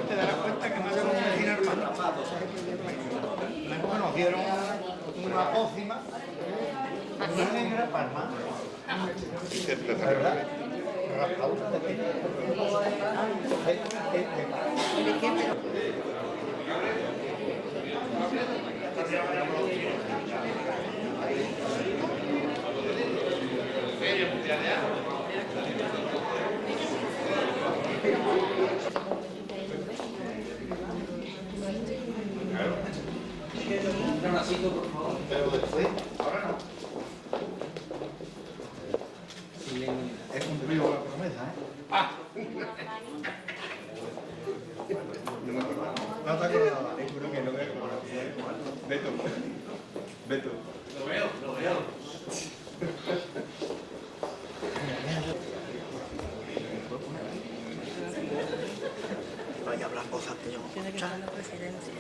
Te darás cuenta que no había un vecino hermano. Me conocieron una pócima, una negra palma. ¿Verdad? Un asito, por favor. Pero después, ahora no. He cumplido la promesa, ¿eh? No te acordaba. Seguro que lo veo. Beto. Beto. Lo veo. Vaya a hablar cosas, tío. Tiene que estar en la presidencia.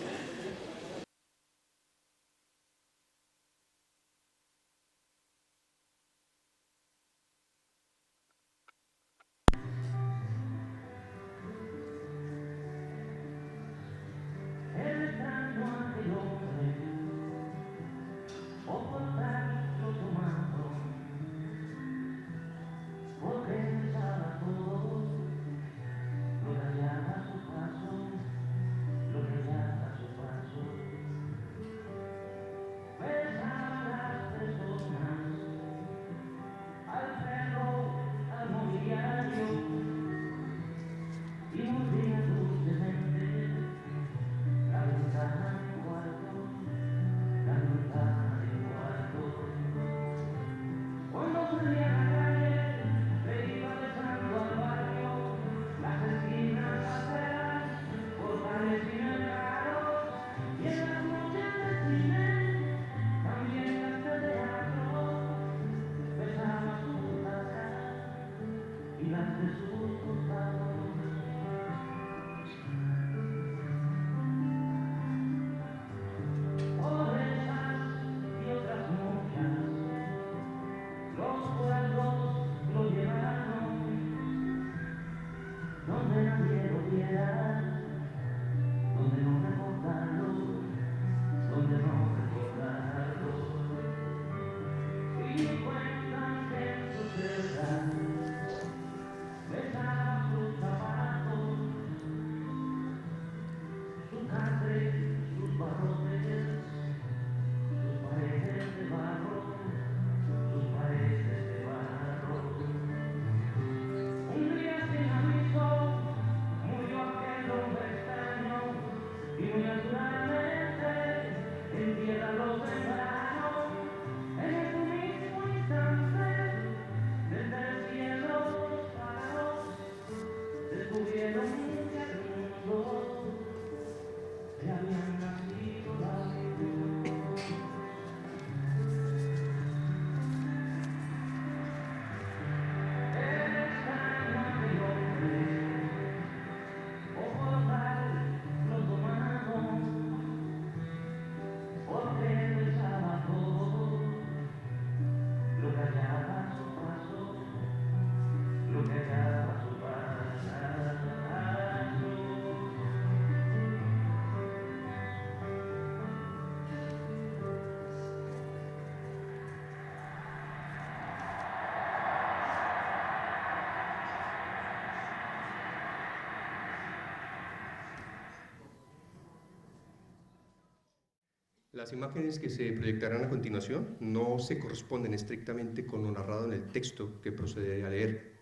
Las imágenes que se proyectarán a continuación no se corresponden estrictamente con lo narrado en el texto que procederé a leer,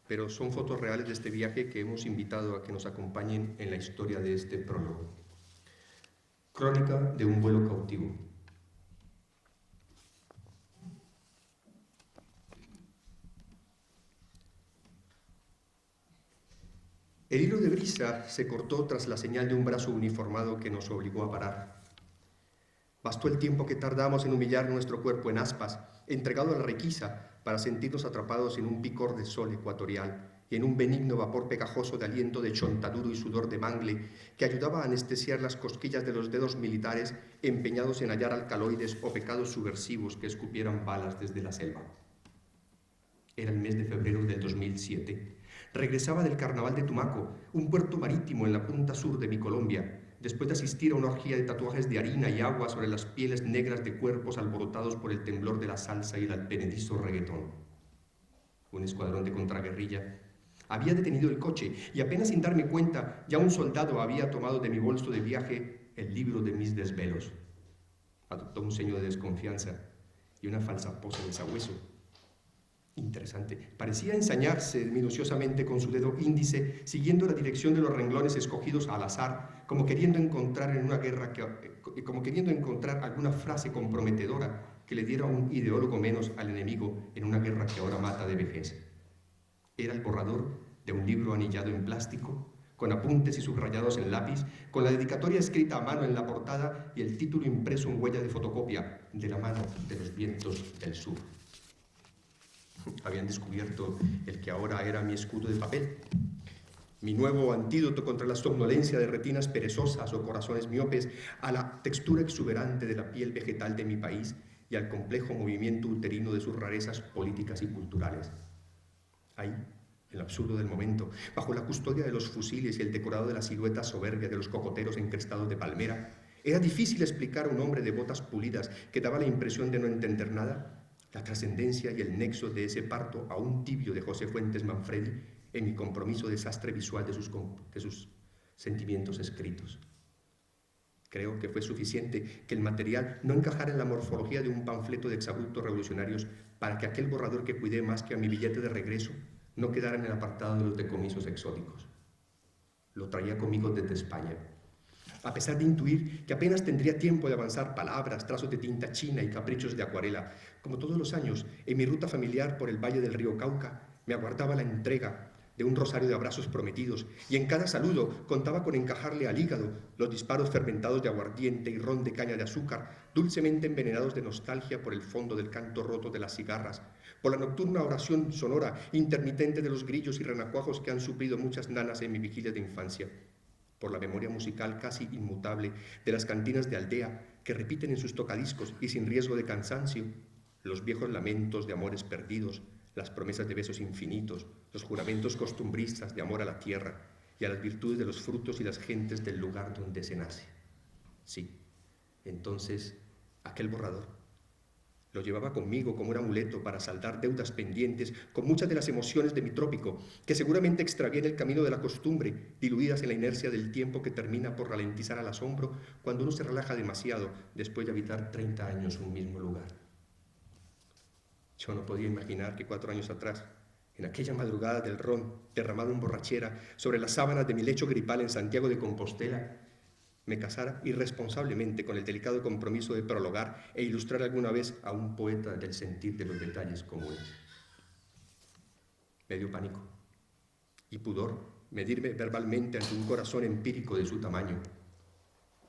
pero son fotos reales de este viaje que hemos invitado a que nos acompañen en la historia de este prólogo. Crónica de un vuelo cautivo. El hilo de brisa se cortó tras la señal de un brazo uniformado que nos obligó a parar. Bastó el tiempo que tardamos en humillar nuestro cuerpo en aspas, entregado a la requisa, para sentirnos atrapados en un picor de sol ecuatorial y en un benigno vapor pegajoso de aliento de chontaduro y sudor de mangle que ayudaba a anestesiar las cosquillas de los dedos militares empeñados en hallar alcaloides o pecados subversivos que escupieran balas desde la selva. Era el mes de febrero del 2007. Regresaba del Carnaval de Tumaco, un puerto marítimo en la punta sur de mi Colombia, después de asistir a una orgía de tatuajes de harina y agua sobre las pieles negras de cuerpos alborotados por el temblor de la salsa y el advenedizo reggaetón. Un escuadrón de contraguerrilla había detenido el coche y apenas sin darme cuenta, ya un soldado había tomado de mi bolso de viaje el libro de mis desvelos. Adoptó un ceño de desconfianza y una falsa pose de sabueso. Interesante. Parecía ensañarse minuciosamente con su dedo índice, siguiendo la dirección de los renglones escogidos al azar, como queriendo encontrar alguna frase comprometedora que le diera un ideólogo menos al enemigo en una guerra que ahora mata de vejez. Era el borrador de un libro anillado en plástico, con apuntes y subrayados en lápiz, con la dedicatoria escrita a mano en la portada y el título impreso en huella de fotocopia, de la mano de los vientos del sur. Habían descubierto el que ahora era mi escudo de papel, mi nuevo antídoto contra la somnolencia de retinas perezosas o corazones miopes, a la textura exuberante de la piel vegetal de mi país y al complejo movimiento uterino de sus rarezas políticas y culturales. Ahí, el absurdo del momento, bajo la custodia de los fusiles y el decorado de la silueta soberbia de los cocoteros encrestados de palmera, era difícil explicar a un hombre de botas pulidas que daba la impresión de no entender nada la trascendencia y el nexo de ese parto aún tibio de José Fuentes Manfredi en mi compromiso desastre visual de sus sentimientos escritos. Creo que fue suficiente que el material no encajara en la morfología de un panfleto de exabruptos revolucionarios para que aquel borrador que cuidé más que a mi billete de regreso no quedara en el apartado de los decomisos exóticos. Lo traía conmigo desde España. A pesar de intuir que apenas tendría tiempo de avanzar palabras, trazos de tinta china y caprichos de acuarela, como todos los años, en mi ruta familiar por el valle del río Cauca, me aguardaba la entrega de un rosario de abrazos prometidos, y en cada saludo contaba con encajarle al hígado los disparos fermentados de aguardiente y ron de caña de azúcar, dulcemente envenenados de nostalgia por el fondo del canto roto de las cigarras, por la nocturna oración sonora intermitente de los grillos y renacuajos que han suplido muchas nanas en mi vigilia de infancia, por la memoria musical casi inmutable de las cantinas de aldea que repiten en sus tocadiscos y sin riesgo de cansancio los viejos lamentos de amores perdidos, las promesas de besos infinitos, los juramentos costumbristas de amor a la tierra y a las virtudes de los frutos y las gentes del lugar donde se nace. Sí, entonces aquel borrador lo llevaba conmigo como un amuleto para saldar deudas pendientes con muchas de las emociones de mi trópico, que seguramente extravié en el camino de la costumbre, diluidas en la inercia del tiempo que termina por ralentizar al asombro cuando uno se relaja demasiado después de habitar 30 años un mismo lugar. Yo no podía imaginar que 4 años atrás, en aquella madrugada del ron derramado en borrachera sobre las sábanas de mi lecho gripal en Santiago de Compostela, me casara irresponsablemente con el delicado compromiso de prologar e ilustrar alguna vez a un poeta del sentir de los detalles comunes. Me dio pánico y pudor medirme verbalmente ante un corazón empírico de su tamaño.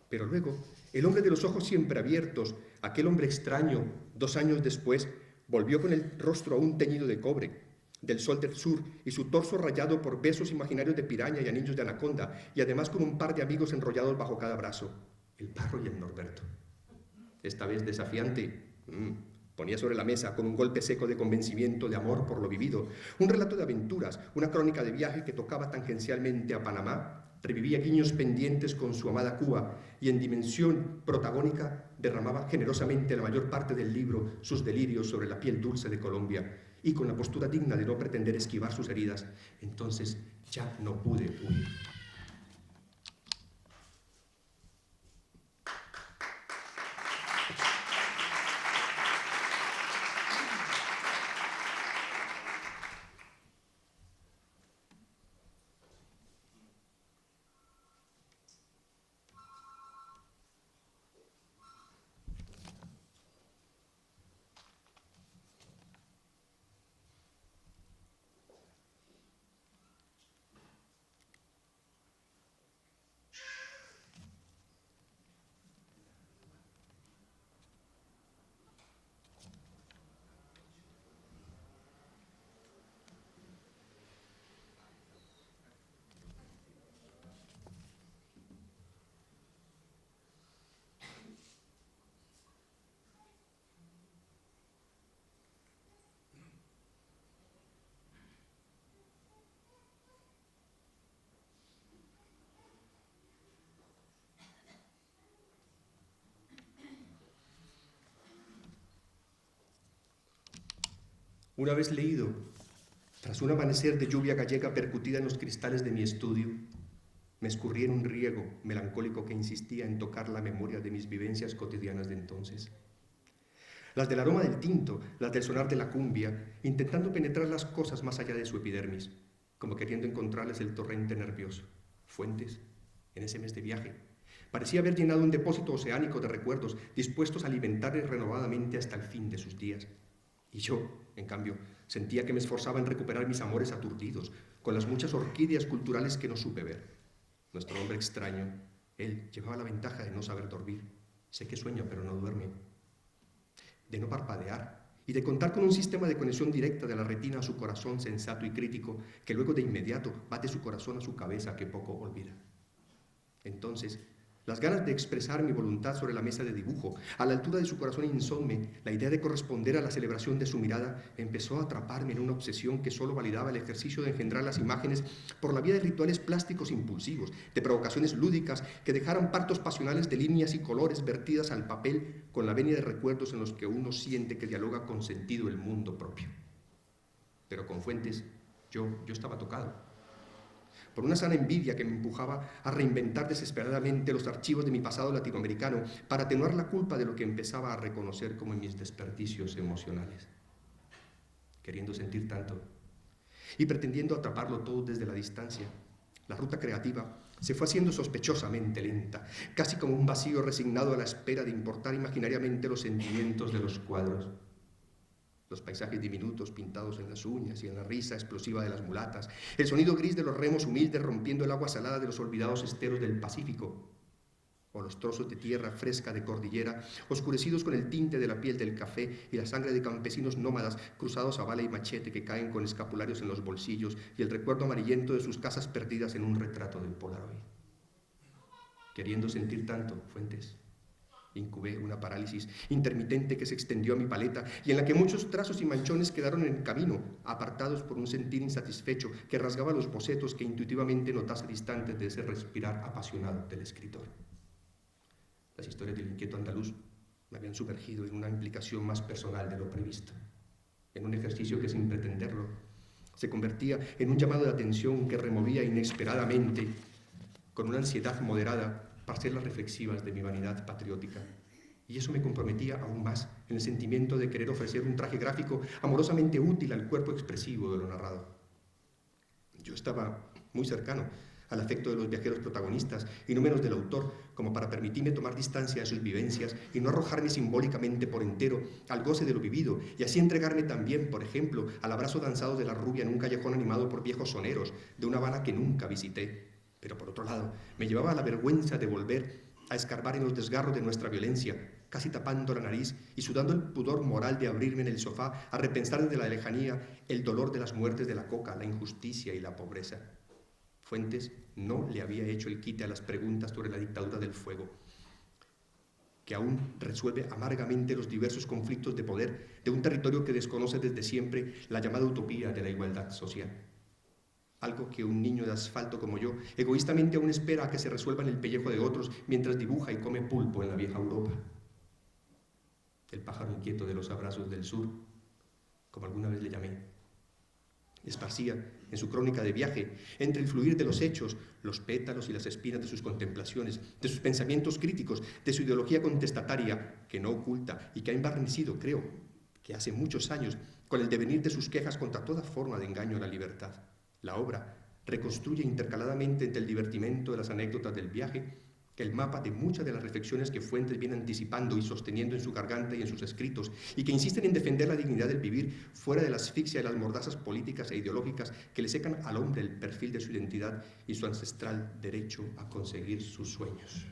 Pero luego, el hombre de los ojos siempre abiertos, aquel hombre extraño, 2 años después, volvió con el rostro aún teñido de cobre, del sol del sur, y su torso rayado por besos imaginarios de piraña y anillos de anaconda, y además con un par de amigos enrollados bajo cada brazo, el Parro y el Norberto. Esta vez desafiante, ponía sobre la mesa, con un golpe seco de convencimiento, de amor por lo vivido, un relato de aventuras, una crónica de viaje que tocaba tangencialmente a Panamá, revivía guiños pendientes con su amada Cuba, y en dimensión protagónica derramaba generosamente la mayor parte del libro sus delirios sobre la piel dulce de Colombia, y con la postura digna de no pretender esquivar sus heridas, entonces ya no pude huir. Una vez leído, tras un amanecer de lluvia gallega percutida en los cristales de mi estudio, me escurrí en un riego melancólico que insistía en tocar la memoria de mis vivencias cotidianas de entonces. Las del aroma del tinto, las del sonar de la cumbia, intentando penetrar las cosas más allá de su epidermis, como queriendo encontrarles el torrente nervioso. Fuentes, en ese mes de viaje, parecía haber llenado un depósito oceánico de recuerdos dispuestos a alimentarle renovadamente hasta el fin de sus días. Y yo, en cambio, sentía que me esforzaba en recuperar mis amores aturdidos con las muchas orquídeas culturales que no supe ver. Nuestro hombre extraño, él, llevaba la ventaja de no saber dormir. Sé que sueña, pero no duerme. De no parpadear y de contar con un sistema de conexión directa de la retina a su corazón sensato y crítico, que luego de inmediato bate su corazón a su cabeza que poco olvida. Entonces, las ganas de expresar mi voluntad sobre la mesa de dibujo, a la altura de su corazón insomne, la idea de corresponder a la celebración de su mirada, empezó a atraparme en una obsesión que solo validaba el ejercicio de engendrar las imágenes por la vía de rituales plásticos impulsivos, de provocaciones lúdicas que dejaran partos pasionales de líneas y colores vertidas al papel con la venia de recuerdos en los que uno siente que dialoga con sentido el mundo propio. Pero con Fuentes, yo estaba tocado por una sana envidia que me empujaba a reinventar desesperadamente los archivos de mi pasado latinoamericano para atenuar la culpa de lo que empezaba a reconocer como en mis desperdicios emocionales. Queriendo sentir tanto y pretendiendo atraparlo todo desde la distancia, la ruta creativa se fue haciendo sospechosamente lenta, casi como un vacío resignado a la espera de importar imaginariamente los sentimientos de los cuadros. Los paisajes diminutos pintados en las uñas y en la risa explosiva de las mulatas, el sonido gris de los remos humildes rompiendo el agua salada de los olvidados esteros del Pacífico, o los trozos de tierra fresca de cordillera, oscurecidos con el tinte de la piel del café y la sangre de campesinos nómadas cruzados a bala y machete que caen con escapularios en los bolsillos y el recuerdo amarillento de sus casas perdidas en un retrato del Polaroid. Queriendo sentir tanto, Fuentes, incubé una parálisis intermitente que se extendió a mi paleta y en la que muchos trazos y manchones quedaron en el camino, apartados por un sentir insatisfecho que rasgaba los bocetos que intuitivamente notase distantes de ese respirar apasionado del escritor. Las historias del inquieto andaluz me habían sumergido en una implicación más personal de lo previsto, en un ejercicio que sin pretenderlo se convertía en un llamado de atención que removía inesperadamente, con una ansiedad moderada, parcelas reflexivas de mi vanidad patriótica, y eso me comprometía aún más en el sentimiento de querer ofrecer un traje gráfico amorosamente útil al cuerpo expresivo de lo narrado. Yo estaba muy cercano al afecto de los viajeros protagonistas y no menos del autor, como para permitirme tomar distancia de sus vivencias y no arrojarme simbólicamente por entero al goce de lo vivido, y así entregarme también, por ejemplo, al abrazo danzado de la rubia en un callejón animado por viejos soneros de una Habana que nunca visité. Pero por otro lado, me llevaba a la vergüenza de volver a escarbar en los desgarros de nuestra violencia, casi tapando la nariz y sudando el pudor moral de abrirme en el sofá a repensar desde la lejanía el dolor de las muertes de la coca, la injusticia y la pobreza. Fuentes no le había hecho el quite a las preguntas sobre la dictadura del fuego, que aún resuelve amargamente los diversos conflictos de poder de un territorio que desconoce desde siempre la llamada utopía de la igualdad social. Algo que un niño de asfalto como yo egoístamente aún espera a que se resuelva en el pellejo de otros mientras dibuja y come pulpo en la vieja Europa. El pájaro inquieto de los abrazos del sur, como alguna vez le llamé, esparcía en su crónica de viaje, entre el fluir de los hechos, los pétalos y las espinas de sus contemplaciones, de sus pensamientos críticos, de su ideología contestataria, que no oculta y que ha embarnecido, creo, que hace muchos años, con el devenir de sus quejas contra toda forma de engaño a la libertad. La obra reconstruye intercaladamente entre el divertimento de las anécdotas del viaje el mapa de muchas de las reflexiones que Fuentes viene anticipando y sosteniendo en su garganta y en sus escritos, y que insisten en defender la dignidad del vivir fuera de la asfixia de las mordazas políticas e ideológicas que le secan al hombre el perfil de su identidad y su ancestral derecho a conseguir sus sueños.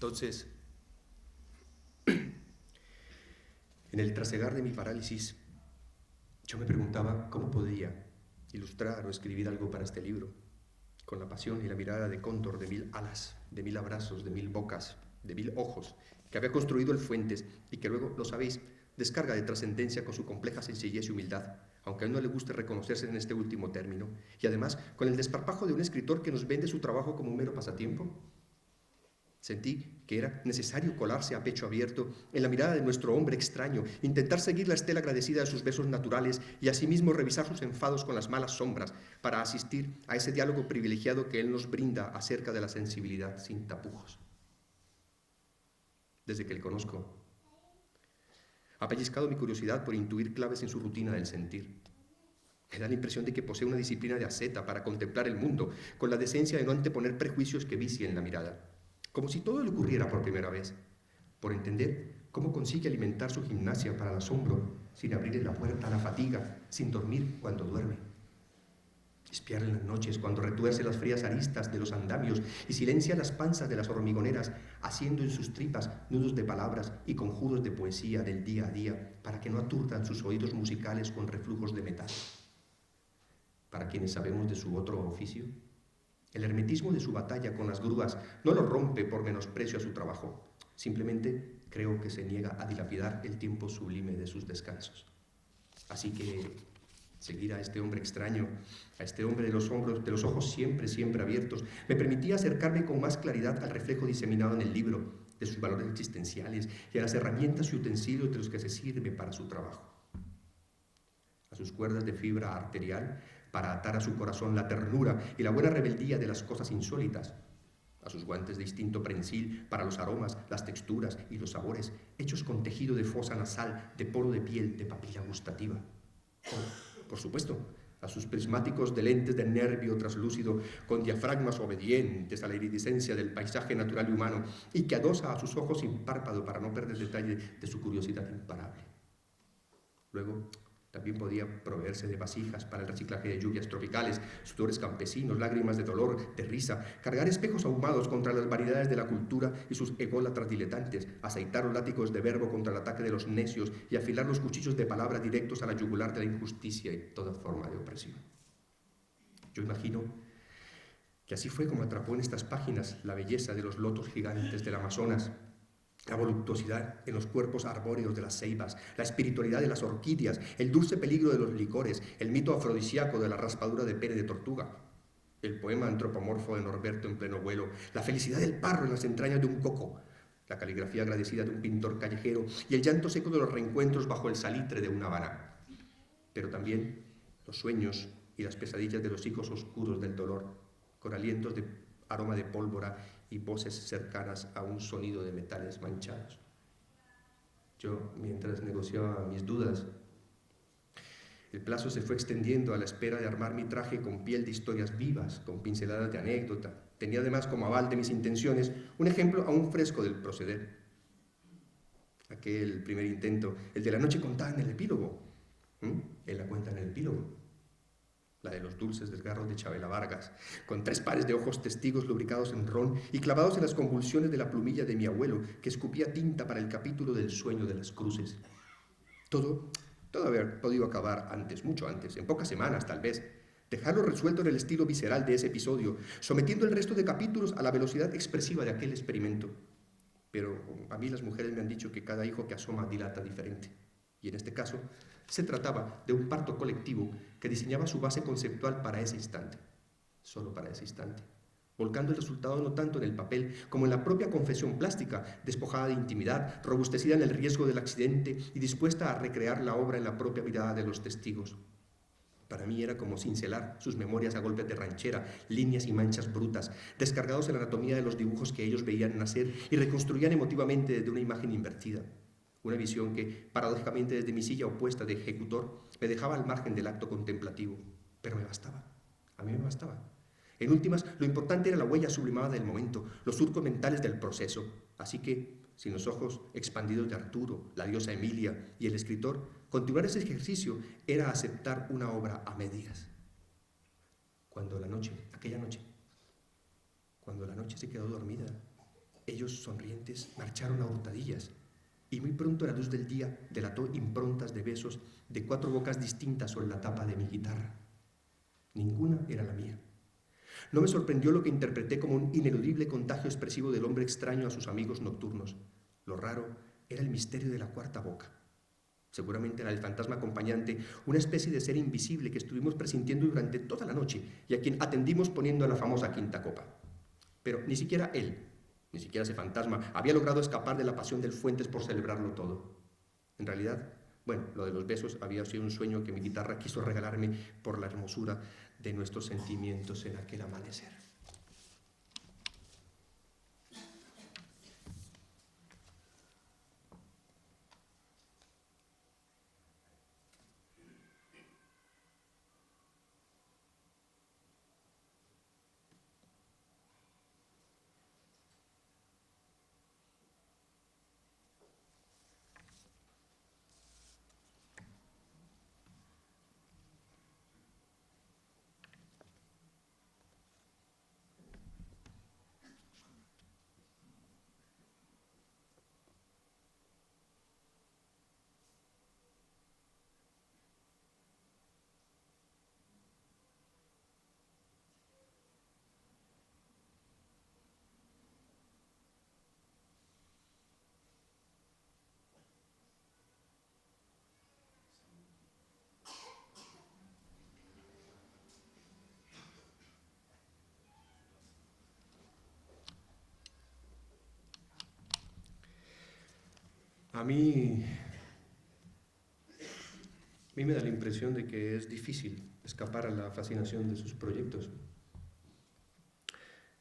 Entonces, en el trasegar de mi parálisis, yo me preguntaba cómo podía ilustrar o escribir algo para este libro, con la pasión y la mirada de cóndor de 1000 alas, de 1000 abrazos, de 1000 bocas, de 1000 ojos, que había construido el Fuentes y que luego, lo sabéis, descarga de trascendencia con su compleja sencillez y humildad, aunque a él no le guste reconocerse en este último término, y además con el desparpajo de un escritor que nos vende su trabajo como un mero pasatiempo. Sentí que era necesario colarse a pecho abierto en la mirada de nuestro hombre extraño, intentar seguir la estela agradecida de sus besos naturales y asimismo revisar sus enfados con las malas sombras para asistir a ese diálogo privilegiado que él nos brinda acerca de la sensibilidad sin tapujos. Desde que le conozco, ha pellizcado mi curiosidad por intuir claves en su rutina del sentir. Me da la impresión de que posee una disciplina de asceta para contemplar el mundo, con la decencia de no anteponer prejuicios que vicien la mirada, como si todo le ocurriera por primera vez, por entender cómo consigue alimentar su gimnasia para el asombro, sin abrirle la puerta a la fatiga, sin dormir cuando duerme. Espiarle en las noches cuando retuerce las frías aristas de los andamios y silencia las panzas de las hormigoneras, haciendo en sus tripas nudos de palabras y conjuros de poesía del día a día, para que no aturdan sus oídos musicales con reflujos de metal. Para quienes sabemos de su otro oficio, el hermetismo de su batalla con las grúas no lo rompe por menosprecio a su trabajo. Simplemente creo que se niega a dilapidar el tiempo sublime de sus descansos. Así que seguir a este hombre extraño, a este hombre de los ojos siempre, siempre abiertos, me permitía acercarme con más claridad al reflejo diseminado en el libro, de sus valores existenciales y a las herramientas y utensilios de los que se sirve para su trabajo. A sus cuerdas de fibra arterial, para atar a su corazón la ternura y la buena rebeldía de las cosas insólitas, a sus guantes de instinto prensil para los aromas, las texturas y los sabores, hechos con tejido de fosa nasal, de poro de piel, de papila gustativa. O, por supuesto, a sus prismáticos de lentes de nervio traslúcido, con diafragmas obedientes a la iridescencia del paisaje natural y humano, y que adosa a sus ojos sin párpado para no perder detalle de su curiosidad imparable. Luego, también podía proveerse de vasijas para el reciclaje de lluvias tropicales, sudores campesinos, lágrimas de dolor, de risa, cargar espejos ahumados contra las variedades de la cultura y sus ególatras diletantes, aceitar los látigos de verbo contra el ataque de los necios y afilar los cuchillos de palabra directos a la yugular de la injusticia y toda forma de opresión. Yo imagino que así fue como atrapó en estas páginas la belleza de los lotos gigantes del Amazonas, la voluptuosidad en los cuerpos arbóreos de las ceibas, la espiritualidad de las orquídeas, el dulce peligro de los licores, el mito afrodisíaco de la raspadura de pene de tortuga, el poema antropomorfo de Norberto en pleno vuelo, la felicidad del parro en las entrañas de un coco, la caligrafía agradecida de un pintor callejero y el llanto seco de los reencuentros bajo el salitre de una Habana. Pero también los sueños y las pesadillas de los hijos oscuros del dolor, con alientos de aroma de pólvora y voces cercanas a un sonido de metales manchados. Yo, mientras negociaba mis dudas, el plazo se fue extendiendo a la espera de armar mi traje con piel de historias vivas, con pinceladas de anécdota. Tenía además como aval de mis intenciones un ejemplo aún fresco del proceder. Aquel primer intento, el de la noche contada en el epílogo. Él la cuenta en el epílogo. La de los dulces desgarros de Chabela Vargas, con 3 pares de ojos testigos lubricados en ron y clavados en las convulsiones de la plumilla de mi abuelo, que escupía tinta para el capítulo del sueño de las cruces. Todo había podido acabar antes, mucho antes, en pocas semanas tal vez. Dejarlo resuelto en el estilo visceral de ese episodio, sometiendo el resto de capítulos a la velocidad expresiva de aquel experimento. Pero a mí las mujeres me han dicho que cada hijo que asoma dilata diferente. Y en este caso, se trataba de un parto colectivo que diseñaba su base conceptual para ese instante, solo para ese instante, volcando el resultado no tanto en el papel como en la propia confesión plástica, despojada de intimidad, robustecida en el riesgo del accidente y dispuesta a recrear la obra en la propia mirada de los testigos. Para mí era como cincelar sus memorias a golpes de ranchera, líneas y manchas brutas, descargados en la anatomía de los dibujos que ellos veían nacer y reconstruían emotivamente desde una imagen invertida. Una visión que, paradójicamente desde mi silla opuesta de ejecutor, me dejaba al margen del acto contemplativo. Pero me bastaba, a mí me bastaba. En últimas, lo importante era la huella sublimada del momento, los surcos mentales del proceso. Así que, sin los ojos expandidos de Arturo, la diosa Emilia y el escritor, continuar ese ejercicio era aceptar una obra a medias. Cuando la noche se quedó dormida, Ellos, sonrientes, marcharon a hurtadillas, y muy pronto la luz del día delató improntas de besos de 4 bocas distintas sobre la tapa de mi guitarra. Ninguna era la mía. No me sorprendió lo que interpreté como un ineludible contagio expresivo del hombre extraño a sus amigos nocturnos. Lo raro era el misterio de la 4ª boca. Seguramente era el fantasma acompañante, una especie de ser invisible que estuvimos presintiendo durante toda la noche y a quien atendimos poniendo la famosa 5ª copa. Pero ni siquiera él, ni siquiera ese fantasma, había logrado escapar de la pasión del Fuentes por celebrarlo todo. En realidad, bueno, lo de los besos había sido un sueño que mi guitarra quiso regalarme por la hermosura de nuestros sentimientos en aquel amanecer. A mí me da la impresión de que es difícil escapar a la fascinación de sus proyectos.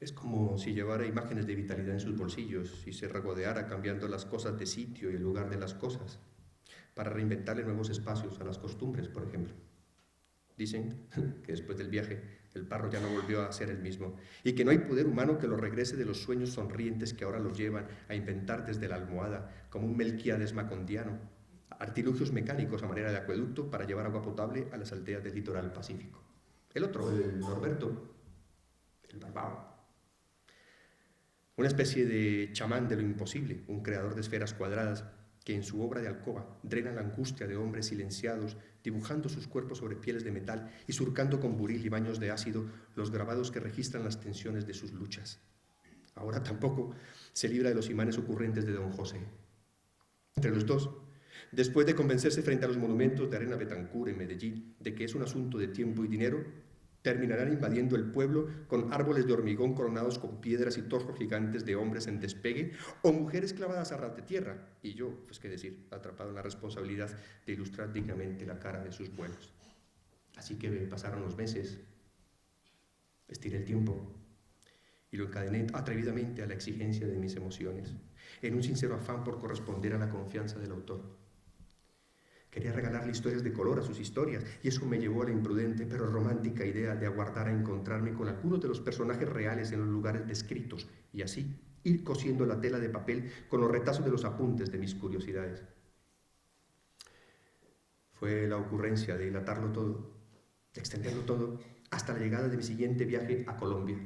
Es como si llevara imágenes de vitalidad en sus bolsillos y se regodeara cambiando las cosas de sitio y el lugar de las cosas, para reinventarle nuevos espacios a las costumbres, por ejemplo. Dicen que después del viaje el Parro ya no volvió a ser el mismo y que no hay poder humano que lo regrese de los sueños sonrientes que ahora lo llevan a inventar desde la almohada, como un Melquíades macondiano, artilugios mecánicos a manera de acueducto para llevar agua potable a las aldeas del litoral pacífico. El otro, el Norberto, el barbao, una especie de chamán de lo imposible, un creador de esferas cuadradas que en su obra de alcoba drena la angustia de hombres silenciados, dibujando sus cuerpos sobre pieles de metal y surcando con buril y baños de ácido los grabados que registran las tensiones de sus luchas. Ahora tampoco se libra de los imanes ocurrentes de don José. Entre los dos, después de convencerse frente a los monumentos de Arena Betancur en Medellín de que es un asunto de tiempo y dinero, terminarán invadiendo el pueblo con árboles de hormigón coronados con piedras y torsos gigantes de hombres en despegue o mujeres clavadas a ras de tierra, y yo, pues qué decir, atrapado en la responsabilidad de ilustrar dignamente la cara de sus vuelos. Así que pasaron los meses, estiré el tiempo y lo encadené atrevidamente a la exigencia de mis emociones, en un sincero afán por corresponder a la confianza del autor. Quería regalarle historias de color a sus historias, y eso me llevó a la imprudente pero romántica idea de aguardar a encontrarme con algunos de los personajes reales en los lugares descritos, y así ir cosiendo la tela de papel con los retazos de los apuntes de mis curiosidades. Fue la ocurrencia de dilatarlo todo, de extenderlo todo, hasta la llegada de mi siguiente viaje a Colombia.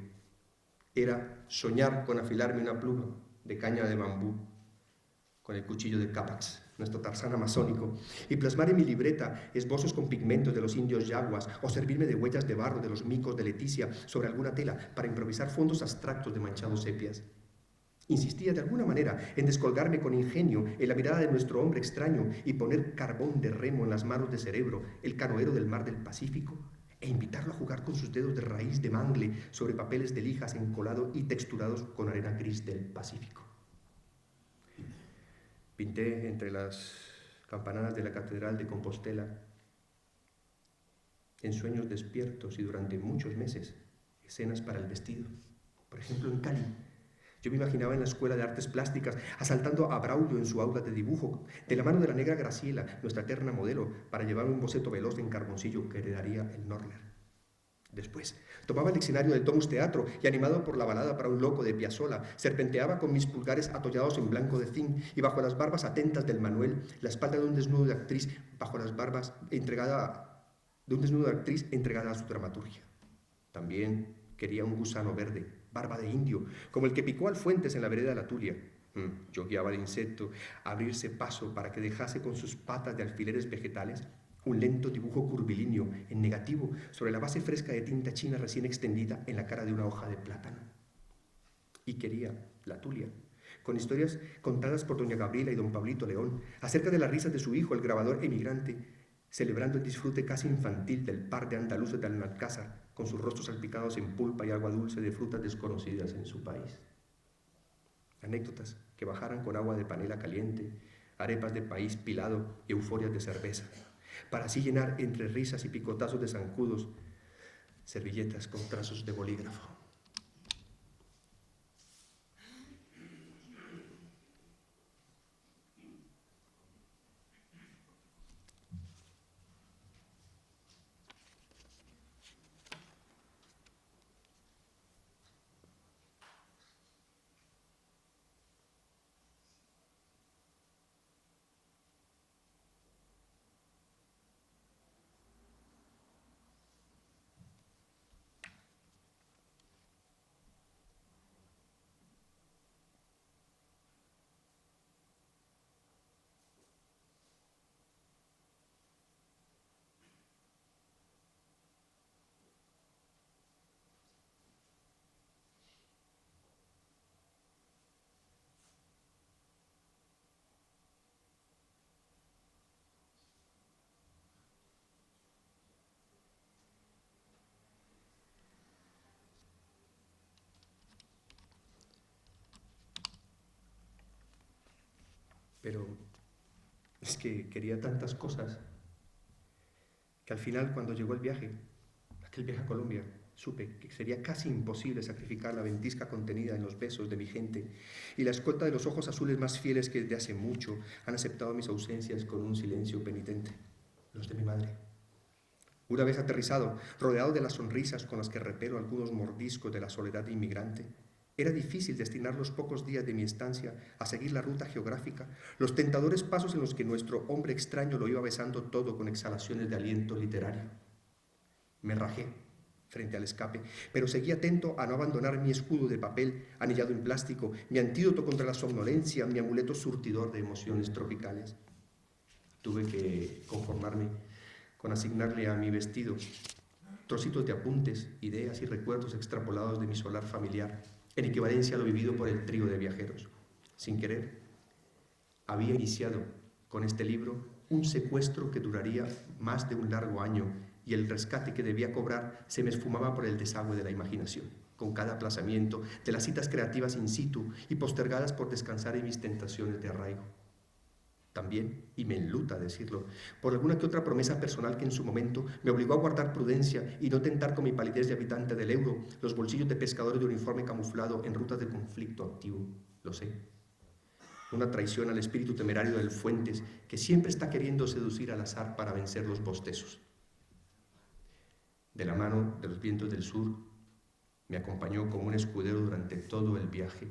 Era soñar con afilarme una pluma de caña de bambú, con el cuchillo de Capax, nuestro Tarzán amazónico, y plasmar en mi libreta esbozos con pigmentos de los indios yaguas o servirme de huellas de barro de los micos de Leticia sobre alguna tela para improvisar fondos abstractos de manchados sepias. Insistía de alguna manera en descolgarme con ingenio en la mirada de nuestro hombre extraño y poner carbón de remo en las manos de Cerebro, el canoero del mar del Pacífico, e invitarlo a jugar con sus dedos de raíz de mangle sobre papeles de lijas encolados y texturados con arena gris del Pacífico. Pinté entre las campanadas de la Catedral de Compostela, en sueños despiertos y durante muchos meses, escenas para el vestido. Por ejemplo, en Cali, yo me imaginaba en la Escuela de Artes Plásticas asaltando a Braulio en su aula de dibujo, de la mano de la negra Graciela, nuestra eterna modelo, para llevarme un boceto veloz en carboncillo que heredaría el Norler. Después, tomaba el diccionario del Domus Teatro y, animado por la balada para un loco de Piazzolla, serpenteaba con mis pulgares atollados en blanco de zinc y bajo las barbas atentas del Manuel, la espalda de un desnudo de actriz bajo las barbas entregada a su dramaturgia. También quería un gusano verde barba de indio, como el que picó al Fuentes en la vereda de la Tulia. Yo guiaba al insecto a abrirse paso para que dejase con sus patas de alfileres vegetales un lento dibujo curvilíneo en negativo sobre la base fresca de tinta china recién extendida en la cara de una hoja de plátano. Y quería la Tulia, con historias contadas por doña Gabriela y don Pablito León, acerca de las risas de su hijo, el grabador emigrante, celebrando el disfrute casi infantil del par de andaluces de Alcázar, con sus rostros salpicados en pulpa y agua dulce de frutas desconocidas en su país. Anécdotas que bajaran con agua de panela caliente, arepas de país pilado y euforias de cerveza, para así llenar entre risas y picotazos de zancudos servilletas con trazos de bolígrafo. Pero es que quería tantas cosas que al final, cuando llegó el viaje, aquel viaje a Colombia, supe que sería casi imposible sacrificar la ventisca contenida en los besos de mi gente y la escolta de los ojos azules más fieles que desde hace mucho han aceptado mis ausencias con un silencio penitente, los de mi madre. Una vez aterrizado, rodeado de las sonrisas con las que repelo algunos mordiscos de la soledad inmigrante, era difícil destinar los pocos días de mi estancia a seguir la ruta geográfica, los tentadores pasos en los que nuestro hombre extraño lo iba besando todo con exhalaciones de aliento literario. Me rajé frente al escape, pero seguí atento a no abandonar mi escudo de papel anillado en plástico, mi antídoto contra la somnolencia, mi amuleto surtidor de emociones tropicales. Tuve que conformarme con asignarle a mi vestido trocitos de apuntes, ideas y recuerdos extrapolados de mi solar familiar, en equivalencia a lo vivido por el trío de viajeros. Sin querer, había iniciado con este libro un secuestro que duraría más de un largo año y el rescate que debía cobrar se me esfumaba por el desagüe de la imaginación, con cada aplazamiento de las citas creativas in situ y postergadas por descansar en mis tentaciones de arraigo. También, y me enluta decirlo, por alguna que otra promesa personal que en su momento me obligó a guardar prudencia y no tentar con mi palidez de habitante del euro los bolsillos de pescadores de uniforme camuflado en rutas de conflicto activo, lo sé. Una traición al espíritu temerario del Fuentes que siempre está queriendo seducir al azar para vencer los bostezos. De la mano de los vientos del sur, me acompañó como un escudero durante todo el viaje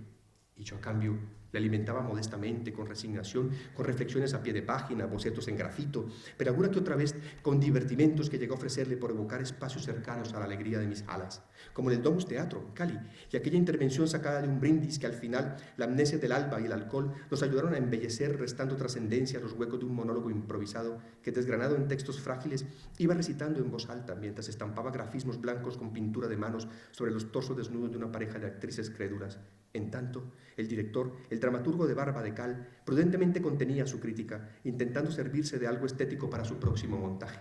y yo a cambio le alimentaba modestamente, con resignación, con reflexiones a pie de página, bocetos en grafito, pero alguna que otra vez con divertimentos que llegó a ofrecerle por evocar espacios cercanos a la alegría de mis alas, como en el Domus Teatro, en Cali, y aquella intervención sacada de un brindis que al final la amnesia del alba y el alcohol nos ayudaron a embellecer, restando trascendencia a los huecos de un monólogo improvisado que, desgranado en textos frágiles, iba recitando en voz alta mientras estampaba grafismos blancos con pintura de manos sobre los torsos desnudos de una pareja de actrices crédulas. En tanto, el director, el dramaturgo de barba de cal, prudentemente contenía su crítica, intentando servirse de algo estético para su próximo montaje.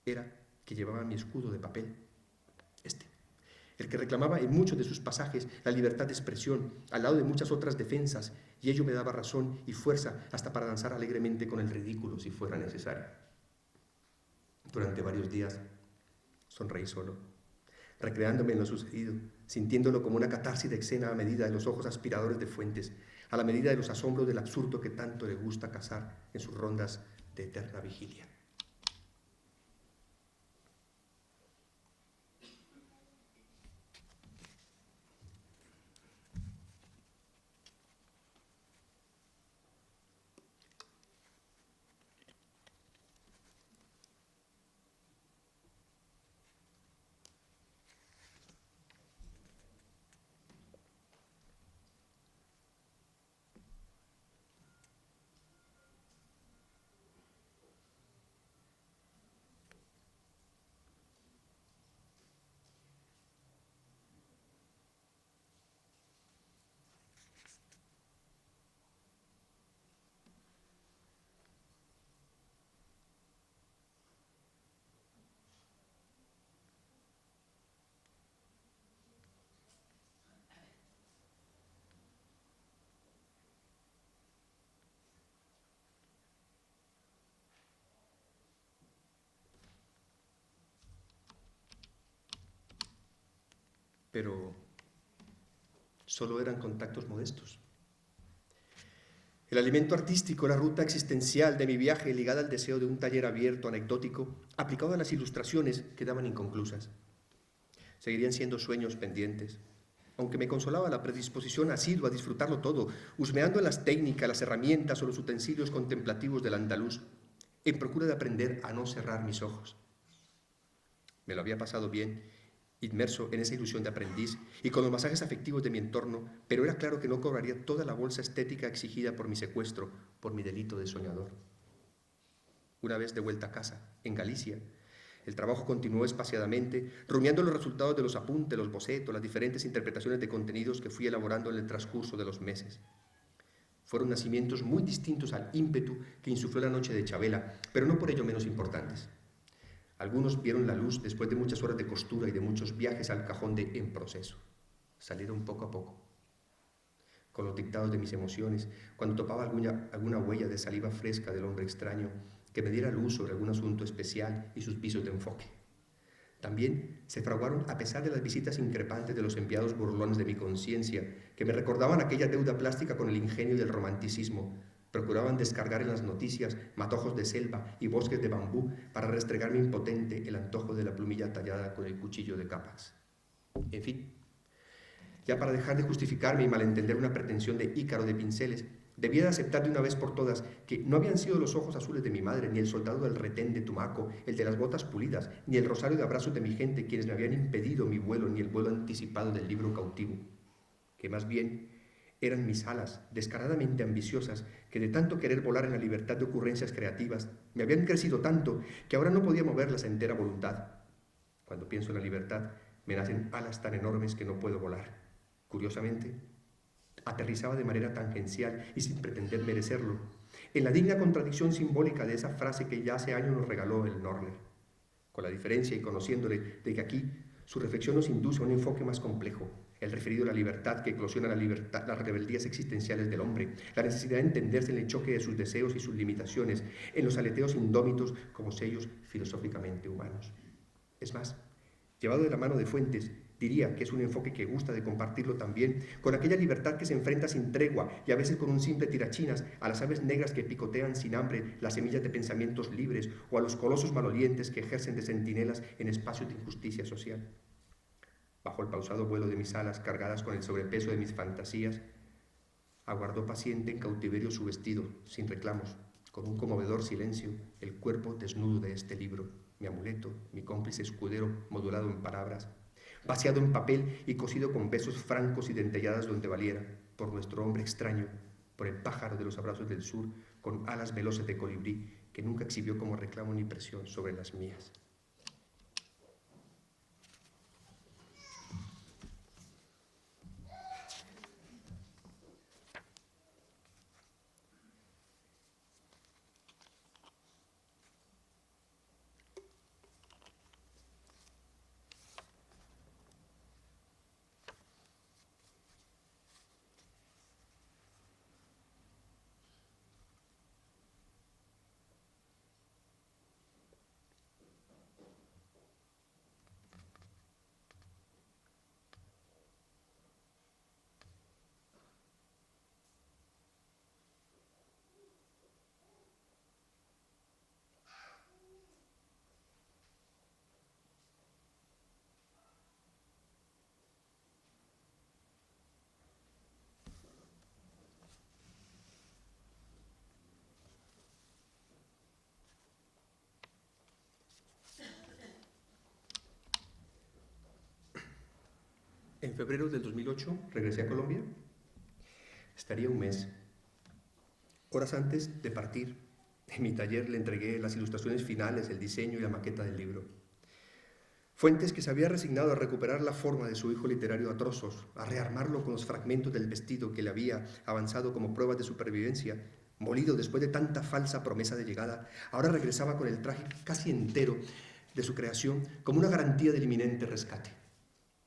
Era que llevaba mi escudo de papel, el que reclamaba en muchos de sus pasajes la libertad de expresión, al lado de muchas otras defensas, y ello me daba razón y fuerza hasta para danzar alegremente con el ridículo si fuera necesario. Durante varios días sonreí solo, recreándome en lo sucedido, sintiéndolo como una catarsis de escena a medida de los ojos aspiradores de Fuentes, a la medida de los asombros del absurdo que tanto le gusta cazar en sus rondas de eterna vigilia. pero solo eran contactos modestos. El alimento artístico, la ruta existencial de mi viaje ligada al deseo de un taller abierto, anecdótico, aplicado a las ilustraciones, quedaban inconclusas. Seguirían siendo sueños pendientes, aunque me consolaba la predisposición asidua a disfrutarlo todo, husmeando en las técnicas, las herramientas o los utensilios contemplativos del andaluz, en procura de aprender a no cerrar mis ojos. Me lo había pasado bien, inmerso en esa ilusión de aprendiz y con los masajes afectivos de mi entorno, pero era claro que no cobraría toda la bolsa estética exigida por mi secuestro, por mi delito de soñador. Una vez de vuelta a casa, en Galicia, el trabajo continuó espaciadamente, rumiando los resultados de los apuntes, los bocetos, las diferentes interpretaciones de contenidos que fui elaborando en el transcurso de los meses. Fueron nacimientos muy distintos al ímpetu que insufló la noche de Chabela, pero no por ello menos importantes. Algunos vieron la luz después de muchas horas de costura y de muchos viajes al cajón de En Proceso. Salieron poco a poco, con los dictados de mis emociones, cuando topaba alguna huella de saliva fresca del hombre extraño que me diera luz sobre algún asunto especial y sus visos de enfoque. También se fraguaron a pesar de las visitas increpantes de los enviados burlones de mi conciencia, que me recordaban aquella deuda plástica con el ingenio y el romanticismo. Procuraban descargar en las noticias matojos de selva y bosques de bambú para restregarme impotente el antojo de la plumilla tallada con el cuchillo de Capax. En fin, ya para dejar de justificarme y malentender una pretensión de Ícaro de pinceles, debía de aceptar de una vez por todas que no habían sido los ojos azules de mi madre, ni el soldado del retén de Tumaco, el de las botas pulidas, ni el rosario de abrazos de mi gente quienes me habían impedido mi vuelo, ni el vuelo anticipado del libro cautivo, que más bien eran mis alas, descaradamente ambiciosas, que de tanto querer volar en la libertad de ocurrencias creativas, me habían crecido tanto que ahora no podía moverlas a entera voluntad. Cuando pienso en la libertad, me nacen alas tan enormes que no puedo volar. Curiosamente, aterrizaba de manera tangencial y sin pretender merecerlo, en la digna contradicción simbólica de esa frase que ya hace años nos regaló el Norler, con la diferencia y conociéndole de que aquí su reflexión nos induce a un enfoque más complejo, el referido a la libertad que eclosiona las rebeldías existenciales del hombre, la necesidad de entenderse en el choque de sus deseos y sus limitaciones, en los aleteos indómitos como sellos filosóficamente humanos. Es más, llevado de la mano de Fuentes, diría que es un enfoque que gusta de compartirlo también con aquella libertad que se enfrenta sin tregua y a veces con un simple tirachinas a las aves negras que picotean sin hambre las semillas de pensamientos libres o a los colosos malolientes que ejercen de centinelas en espacios de injusticia social. Bajo el pausado vuelo de mis alas cargadas con el sobrepeso de mis fantasías, aguardó paciente en cautiverio su vestido, sin reclamos, con un conmovedor silencio, el cuerpo desnudo de este libro, mi amuleto, mi cómplice escudero modulado en palabras, vaciado en papel y cosido con besos francos y dentelladas donde valiera, por nuestro hombre extraño, por el pájaro de los abrazos del sur, con alas veloces de colibrí, que nunca exhibió como reclamo ni presión sobre las mías. En febrero del 2008 regresé a Colombia. Estaría un mes. Horas antes de partir, en mi taller le entregué las ilustraciones finales, el diseño y la maqueta del libro. Fuentes, que se había resignado a recuperar la forma de su hijo literario a trozos, a rearmarlo con los fragmentos del vestido que le había avanzado como pruebas de supervivencia, molido después de tanta falsa promesa de llegada, ahora regresaba con el traje casi entero de su creación como una garantía del inminente rescate.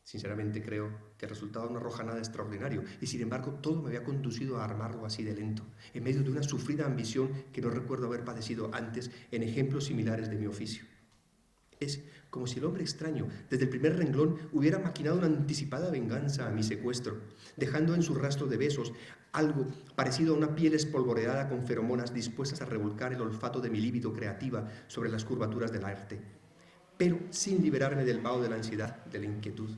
Sinceramente creo que el resultado no arroja nada extraordinario y sin embargo todo me había conducido a armarlo así de lento, en medio de una sufrida ambición que no recuerdo haber padecido antes en ejemplos similares de mi oficio. Es como si el hombre extraño, desde el primer renglón, hubiera maquinado una anticipada venganza a mi secuestro, dejando en su rastro de besos algo parecido a una piel espolvoreada con feromonas dispuestas a revolcar el olfato de mi líbido creativa sobre las curvaturas del arte, pero sin liberarme del vaho de la ansiedad, de la inquietud.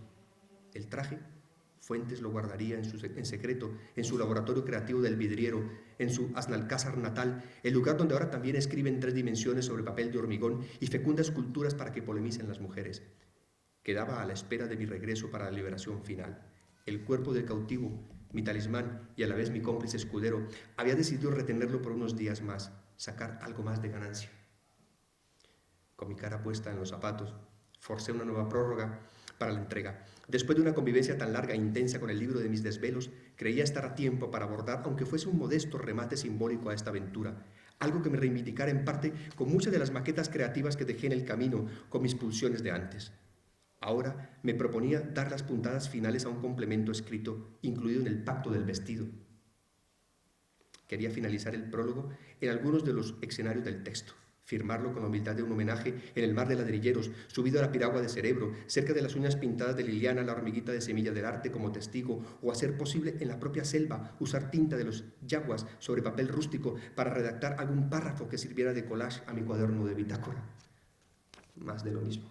El traje, Fuentes lo guardaría en secreto, en su laboratorio creativo del vidriero, en su Aznalcázar natal, el lugar donde ahora también escribe en 3 dimensiones sobre papel de hormigón y fecunda esculturas para que polemicen las mujeres. Quedaba a la espera de mi regreso para la liberación final. El cuerpo del cautivo, mi talismán y a la vez mi cómplice escudero, había decidido retenerlo por unos días más, sacar algo más de ganancia. Con mi cara puesta en los zapatos, forcé una nueva prórroga para la entrega. Después de una convivencia tan larga e intensa con el libro de mis desvelos, creía estar a tiempo para abordar, aunque fuese un modesto remate simbólico a esta aventura, algo que me reivindicara en parte con muchas de las maquetas creativas que dejé en el camino con mis pulsiones de antes. Ahora me proponía dar las puntadas finales a un complemento escrito, incluido en el pacto del vestido. Quería finalizar el prólogo en algunos de los escenarios del texto, firmarlo con la humildad de un homenaje en el mar de ladrilleros, subido a la piragua de cerebro, cerca de las uñas pintadas de Liliana, la hormiguita de semilla del arte como testigo, o a ser posible en la propia selva usar tinta de los yaguas sobre papel rústico para redactar algún párrafo que sirviera de collage a mi cuaderno de bitácora. Más de lo mismo.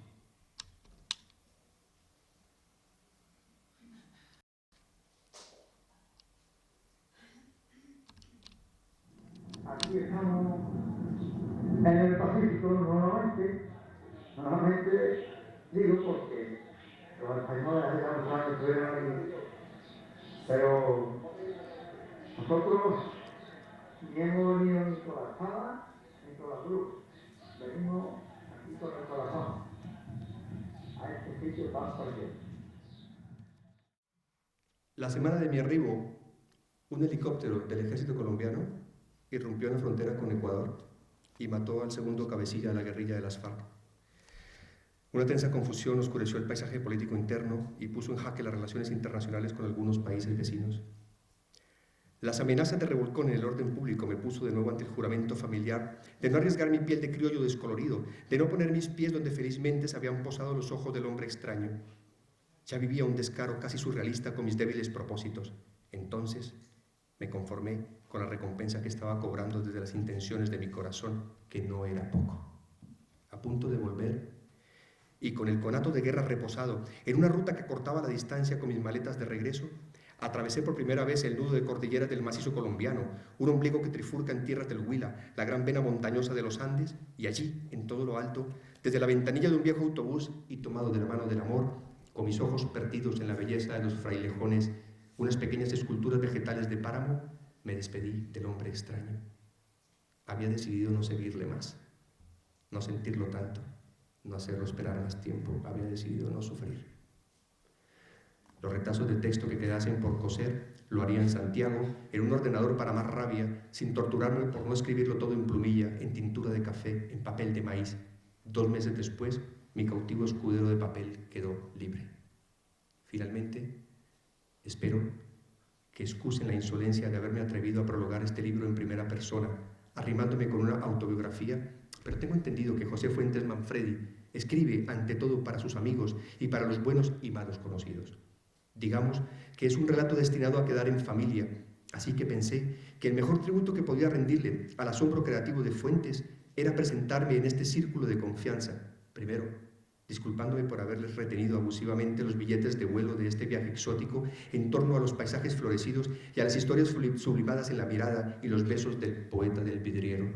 Aquí estamos en el Pacífico normalmente digo porque los españoles hace tantos años estuvieron ahí, pero nosotros ni hemos venido ni con la espada ni con la cruz, venimos aquí con el corazón a este sitio tan perdido. La semana de mi arribo, un helicóptero del ejército colombiano irrumpió en la frontera con Ecuador y mató al segundo cabecilla de la guerrilla de las FARC. Una tensa confusión oscureció el paisaje político interno y puso en jaque las relaciones internacionales con algunos países vecinos. Las amenazas de revolcón en el orden público me puso de nuevo ante el juramento familiar de no arriesgar mi piel de criollo descolorido, de no poner mis pies donde felizmente se habían posado los ojos del hombre extraño. Ya vivía un descaro casi surrealista con mis débiles propósitos. Entonces me conformé con la recompensa que estaba cobrando desde las intenciones de mi corazón, que no era poco. A punto de volver, y con el conato de guerra reposado, en una ruta que cortaba la distancia con mis maletas de regreso, atravesé por primera vez el nudo de cordilleras del macizo colombiano, un ombligo que trifurca en tierras del Huila, la gran vena montañosa de los Andes, y allí, en todo lo alto, desde la ventanilla de un viejo autobús y tomado de la mano del amor, con mis ojos perdidos en la belleza de los frailejones, unas pequeñas esculturas vegetales de páramo, me despedí del hombre extraño. Había decidido no seguirle más, no sentirlo tanto, no hacerlo esperar más tiempo. Había decidido no sufrir. Los retazos de texto que quedasen por coser lo haría en Santiago, en un ordenador para más rabia, sin torturarme por no escribirlo todo en plumilla, en tintura de café, en papel de maíz. 2 meses después, mi cautivo escudero de papel quedó libre. Finalmente, espero que excusen la insolencia de haberme atrevido a prologar este libro en primera persona, arrimándome con una autobiografía, pero tengo entendido que José Fuentes Manfredi escribe ante todo para sus amigos y para los buenos y malos conocidos. Digamos que es un relato destinado a quedar en familia, así que pensé que el mejor tributo que podía rendirle al asombro creativo de Fuentes era presentarme en este círculo de confianza, primero disculpándome por haberles retenido abusivamente los billetes de vuelo de este viaje exótico en torno a los paisajes florecidos y a las historias sublimadas en la mirada y los besos del poeta del vidriero.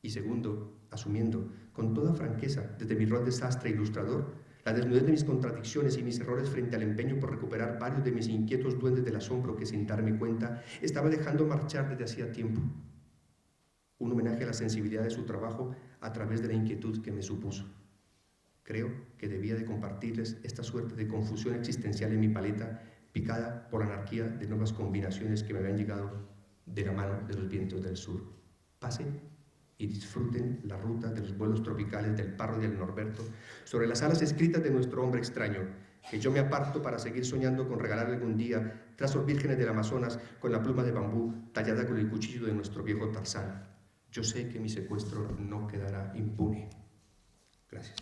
Y segundo, asumiendo con toda franqueza desde mi rol de sastre e ilustrador la desnudez de mis contradicciones y mis errores frente al empeño por recuperar varios de mis inquietos duendes del asombro que, sin darme cuenta, estaba dejando marchar desde hacía tiempo. Un homenaje a la sensibilidad de su trabajo a través de la inquietud que me supuso. Creo que debía de compartirles esta suerte de confusión existencial en mi paleta, picada por la anarquía de nuevas combinaciones que me habían llegado de la mano de los vientos del sur. Pasen y disfruten la ruta de los vuelos tropicales del Parro y del Norberto sobre las alas escritas de nuestro hombre extraño, que yo me aparto para seguir soñando con regalarle algún día trazos vírgenes del Amazonas con la pluma de bambú tallada con el cuchillo de nuestro viejo Tarzán. Yo sé que mi secuestro no quedará impune. Gracias.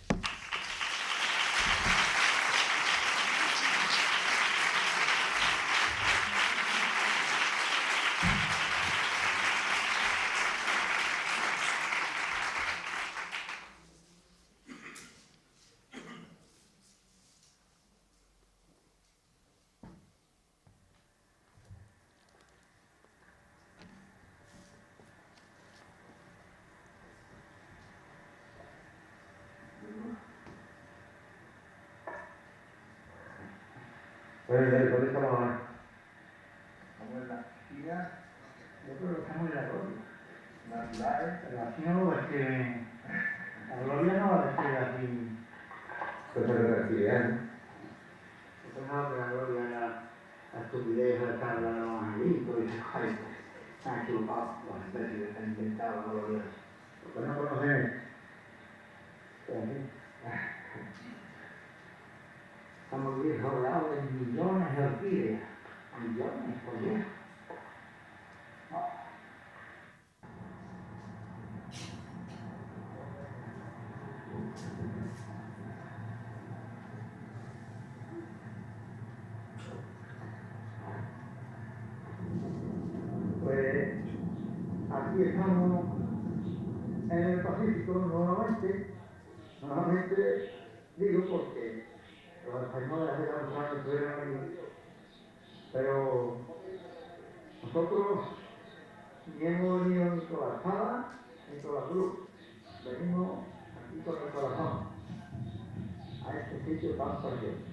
¿Dónde estamos ahora? Estamos en la esquina, yo creo que estamos en la gloria. La esquina no lo describen, la gloria no la describe aquí. Pero es la actividad, ¿no? Pensaba que la gloria era la estupidez de estar hablando de los angelitos y esas cosas. Están equivocados, los imbéciles que han inventado la gloria. Porque no conocen. Estamos rodeados de millones de orquídeas. Millones, por Dios. Pues aquí estamos en el Pacífico nuevamente digo porque los españoles hace tantos años estuvieron aquí, pero nosotros ni hemos venido ni con la espada ni con la cruz, venimos aquí con el corazón a este sitio tan precioso.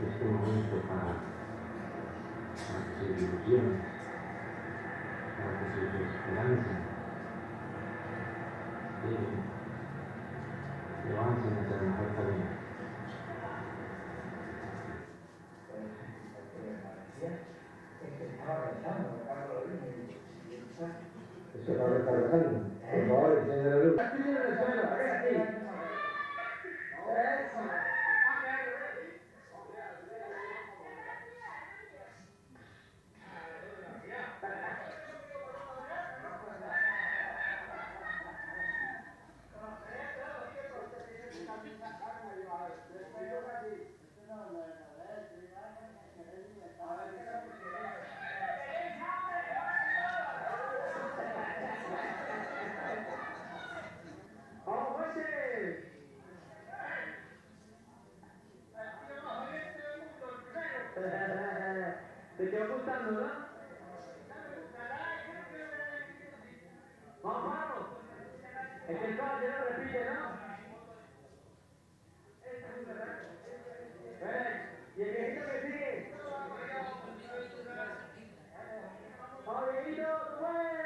Este momento para que se ilusionen, para que se esperancen, que avancen hacia el mejor camino. Eso estaba recargando. Por favor, enciende la luz. ¿Te quedó gustando, no? Vamos. Es que el padre no repite, ¿no? ¿Y el viejito que sigue? ¡Vamos, viejito! ¡Sube!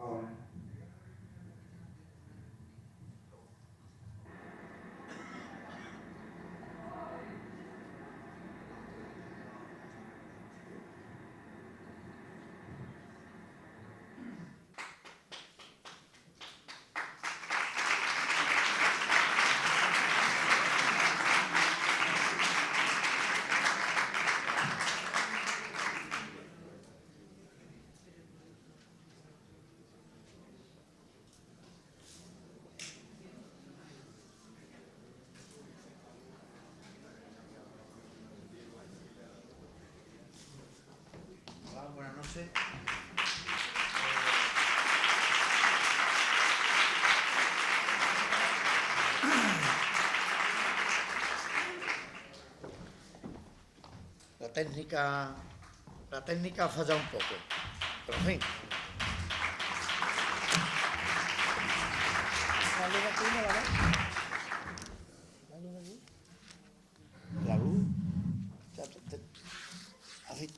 Ahora. Hola, buenas noches. La técnica ha fallado un poco, pero en fin. La luz. Así,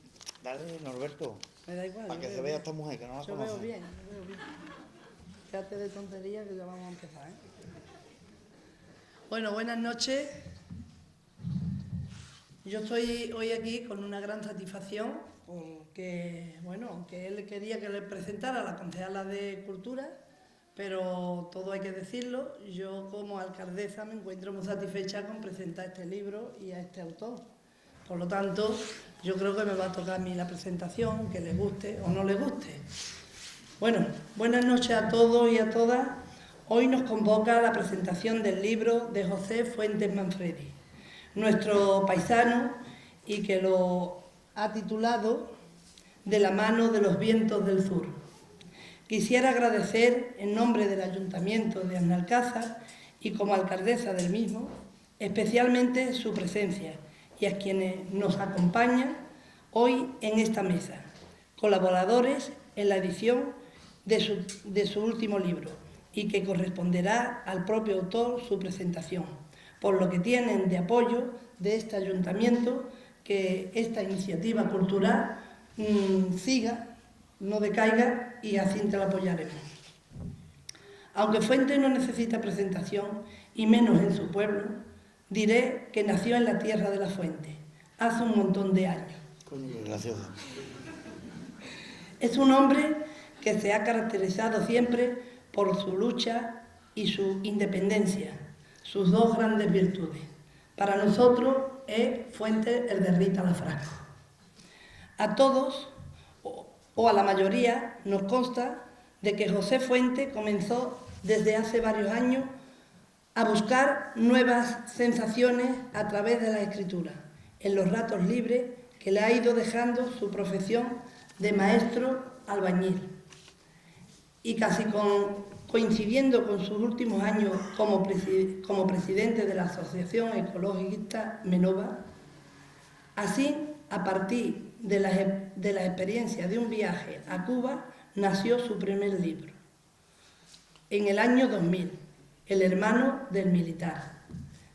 dale, Norberto, Me da igual. para que yo se veo vea bien. esta mujer, que no la Yo conoce. veo bien, yo veo bien. Quédate de tontería que ya vamos a empezar, ¿eh? Bueno, buenas noches. Yo estoy hoy aquí con una gran satisfacción, porque, bueno, aunque él quería que le presentara a la concejala de Cultura, pero todo hay que decirlo, yo como alcaldesa me encuentro muy satisfecha con presentar este libro y a este autor. Por lo tanto, yo creo que me va a tocar a mí la presentación, que le guste o no le guste. Bueno, buenas noches a todos y a todas. Hoy nos convoca la presentación del libro de José Fuentes Manfredi, nuestro paisano, y que lo ha titulado De la mano de los vientos del sur. Quisiera agradecer en nombre del Ayuntamiento de Alcázar y como alcaldesa del mismo, especialmente su presencia y a quienes nos acompañan hoy en esta mesa, colaboradores en la edición de su último libro y que corresponderá al propio autor su presentación, por lo que tienen de apoyo de este ayuntamiento que esta iniciativa cultural siga, no decaiga y así te la apoyaremos. Aunque Fuentes no necesita presentación, y menos en su pueblo, diré que nació en la tierra de la Fuente, hace un montón de años. Coño, qué gracioso. Es un hombre que se ha caracterizado siempre por su lucha y su independencia, sus dos grandes virtudes. Para nosotros es Fuentes el de Rita Lafranco. A todos, o a la mayoría, nos consta de que José Fuentes comenzó desde hace varios años a buscar nuevas sensaciones a través de la escritura, en los ratos libres que le ha ido dejando su profesión de maestro albañil. Y casi coincidiendo con sus últimos años como presidente de la Asociación Ecologista Menova, así, a partir de la experiencia de un viaje a Cuba, nació su primer libro. En el año 2000, El hermano del militar.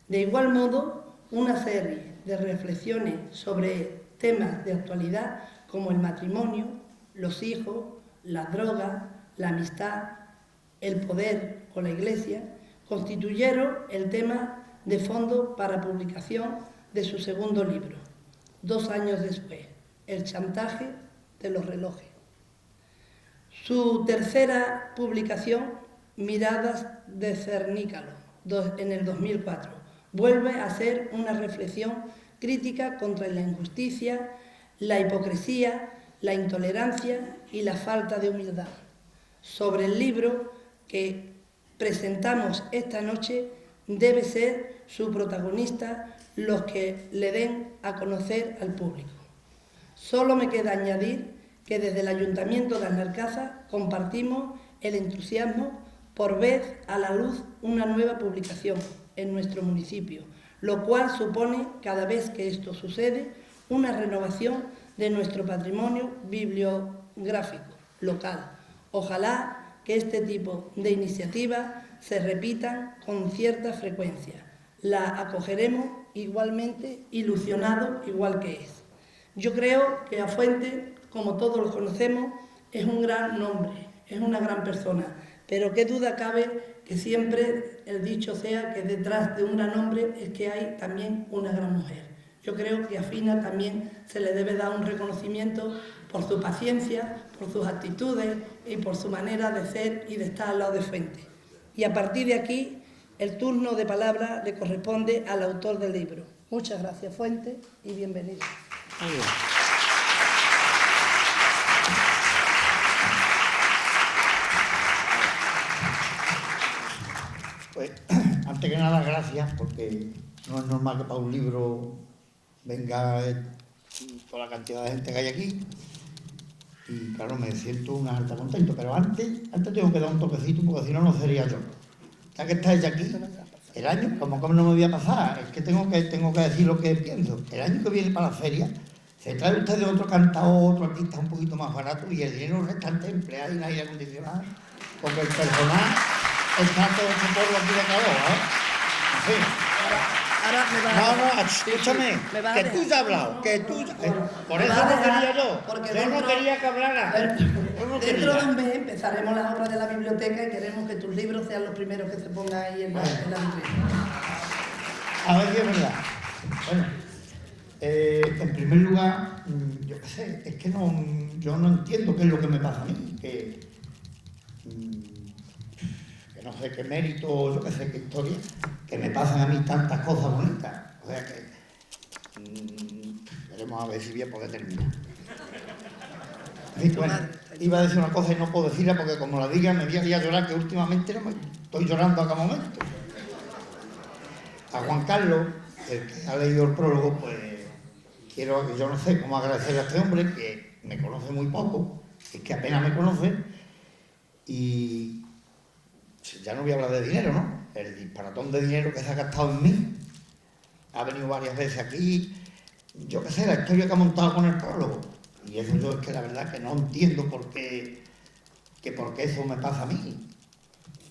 De igual modo, una serie de reflexiones sobre temas de actualidad como el matrimonio, los hijos, las drogas, la amistad, el poder o la iglesia, constituyeron el tema de fondo para publicación de su segundo libro, 2 años después, El chantaje de los relojes. Su tercera publicación, Miradas de Cernícalo, en el 2004, vuelve a ser una reflexión crítica contra la injusticia, la hipocresía, la intolerancia y la falta de humildad. Sobre el libro que presentamos esta noche, debe ser su protagonista los que le den a conocer al público. Solo me queda añadir que desde el Ayuntamiento de Alcázar compartimos el entusiasmo por ver a la luz una nueva publicación en nuestro municipio, lo cual supone, cada vez que esto sucede, una renovación de nuestro patrimonio bibliográfico local. Ojalá que este tipo de iniciativas se repitan con cierta frecuencia. La acogeremos igualmente, ilusionado igual que es. Yo creo que a Fuentes, como todos lo conocemos, es un gran nombre es una gran persona, pero qué duda cabe que siempre el dicho sea que detrás de un gran hombre es que hay también una gran mujer. Yo creo que a Fina también se le debe dar un reconocimiento por su paciencia, por sus actitudes y por su manera de ser y de estar al lado de Fuente. Y a partir de aquí, el turno de palabra le corresponde al autor del libro. Muchas gracias, Fuente, y bienvenido. Pues, antes que nada, gracias, porque no es normal que para un libro venga toda la cantidad de gente que hay aquí. Y claro, me siento una alta contento, pero antes tengo que dar un toquecito, porque si no, no sería yo. Ya que estáis aquí, el año, como no me voy a pasar, es que tengo que decir lo que pienso. El año que viene para la feria, se trae usted de otro cantador, otro artista un poquito más barato, y el dinero restante empleado en aire acondicionado, porque el personal está todo ese polvo aquí de calor, En fin. Ahora me vas a... No, escúchame, que tú ya has hablado, que tú ya... Por eso no quería yo no quería que hablara. Dentro de un mes empezaremos las obras de la biblioteca y queremos que tus libros sean los primeros que se pongan ahí en la vitrina. A ver si es verdad. Bueno, en primer lugar, yo qué sé, es que yo no entiendo qué es lo que me pasa a mí, que no sé qué mérito, yo qué sé qué historia, que me pasan a mí tantas cosas bonitas. O sea que veremos a ver si voy a poder terminar. Bueno, iba a decir una cosa y no puedo decirla porque como la diga me voy a llorar, que últimamente no me estoy llorando a cada momento. A Juan Carlos, el que ha leído el prólogo, pues yo no sé cómo agradecerle a este hombre que me conoce muy poco, es que apenas me conoce, y ya no voy a hablar de dinero, ¿no? El disparatón de dinero que se ha gastado en mí, ha venido varias veces aquí, yo qué sé, la historia que ha montado con el prólogo, y eso yo es que la verdad que no entiendo por qué eso me pasa a mí,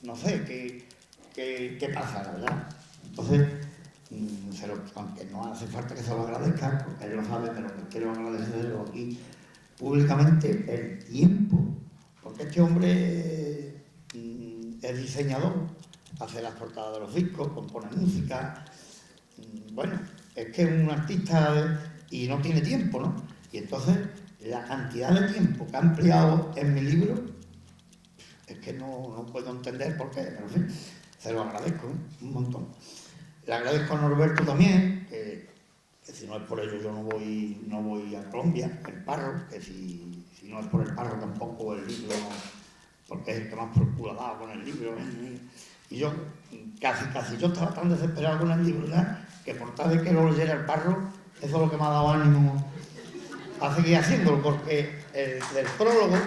no sé, qué pasa, la verdad. Entonces, aunque no hace falta que se lo agradezca, porque él lo sabe, pero quiero agradecerlo aquí públicamente el tiempo, porque este hombre es diseñador, hace las portadas de los discos, compone música, bueno, es que es un artista y no tiene tiempo, ¿no? Y entonces la cantidad de tiempo que ha empleado en mi libro es que no puedo entender por qué, pero en fin, se lo agradezco, un montón. Le agradezco a Norberto también, que si no es por ello yo no voy a Colombia, el Parro, que si no es por el Parro tampoco el libro, porque es el que más procura dado con el libro. Y yo casi yo estaba tan desesperado con el libro ya, que por tal de que lo leyera el Parro, eso es lo que me ha dado ánimo a seguir haciéndolo, porque el prólogo...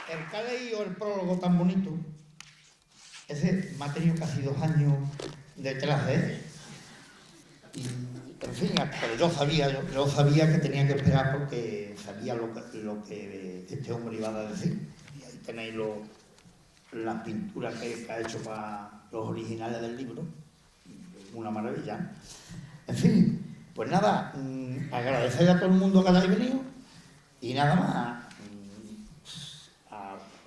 El que ha leído el prólogo tan bonito, ese me ha tenido casi 2 años detrás de él. Y, en fin, pero yo sabía que tenía que esperar porque sabía lo que este hombre iba a decir. Y ahí tenéis las pinturas que ha hecho para los originales del libro. Una maravilla. En fin, pues nada, agradecer a todo el mundo que hayáis venido y nada más.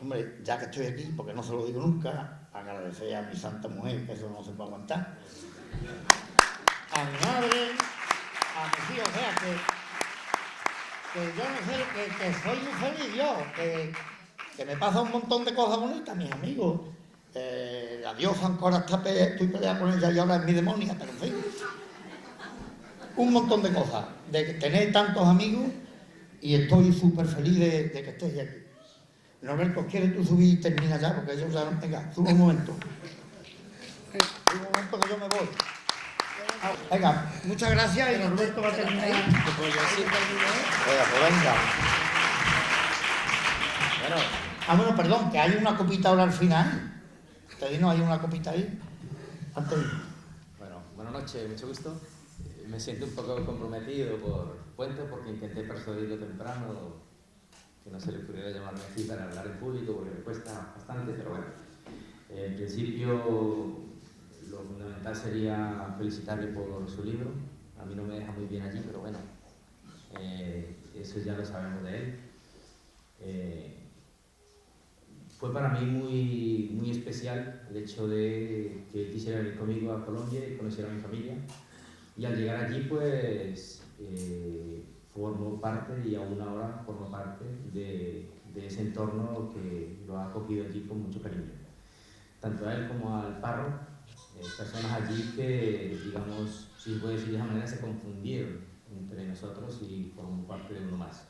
Hombre, ya que estoy aquí, porque no se lo digo nunca, agradecer a mi santa mujer, que eso no se puede aguantar. A mi madre, a mis hijos, o sea, que yo no sé, que soy muy feliz yo, que me pasa un montón de cosas bonitas, mis amigos. La diosa ahora estoy peleando con ella y ahora es mi demonia, pero en fin. Un montón de cosas, de tener tantos amigos y estoy súper feliz de que estéis aquí. Norberto, ¿quieres tú subir y termina ya? Porque ellos ya no... Venga, sube un momento. Sube un momento que yo me voy. Venga, muchas gracias y Norberto va a terminar. Venga, pues venga. Bueno, perdón, que hay una copita ahora al final. ¿Te no hay una copita ahí? Antes. Bueno, buenas noches, mucho gusto. Me siento un poco comprometido por Puente porque intenté persuadirlo temprano que no se le pudiera llamarme aquí para hablar en público porque me cuesta bastante, pero bueno. En principio, lo fundamental sería felicitarle por su libro. A mí no me deja muy bien allí, pero bueno. eso ya lo sabemos de él. Fue para mí muy especial el hecho de que quisiera venir conmigo a Colombia y conocer a mi familia. Y al llegar allí, pues, formo parte, y aún ahora formo parte de ese entorno que lo ha acogido allí con mucho cariño. Tanto a él como al Parro, personas allí que, digamos, si se puede decir de esa manera, se confundieron entre nosotros y formó parte de uno más.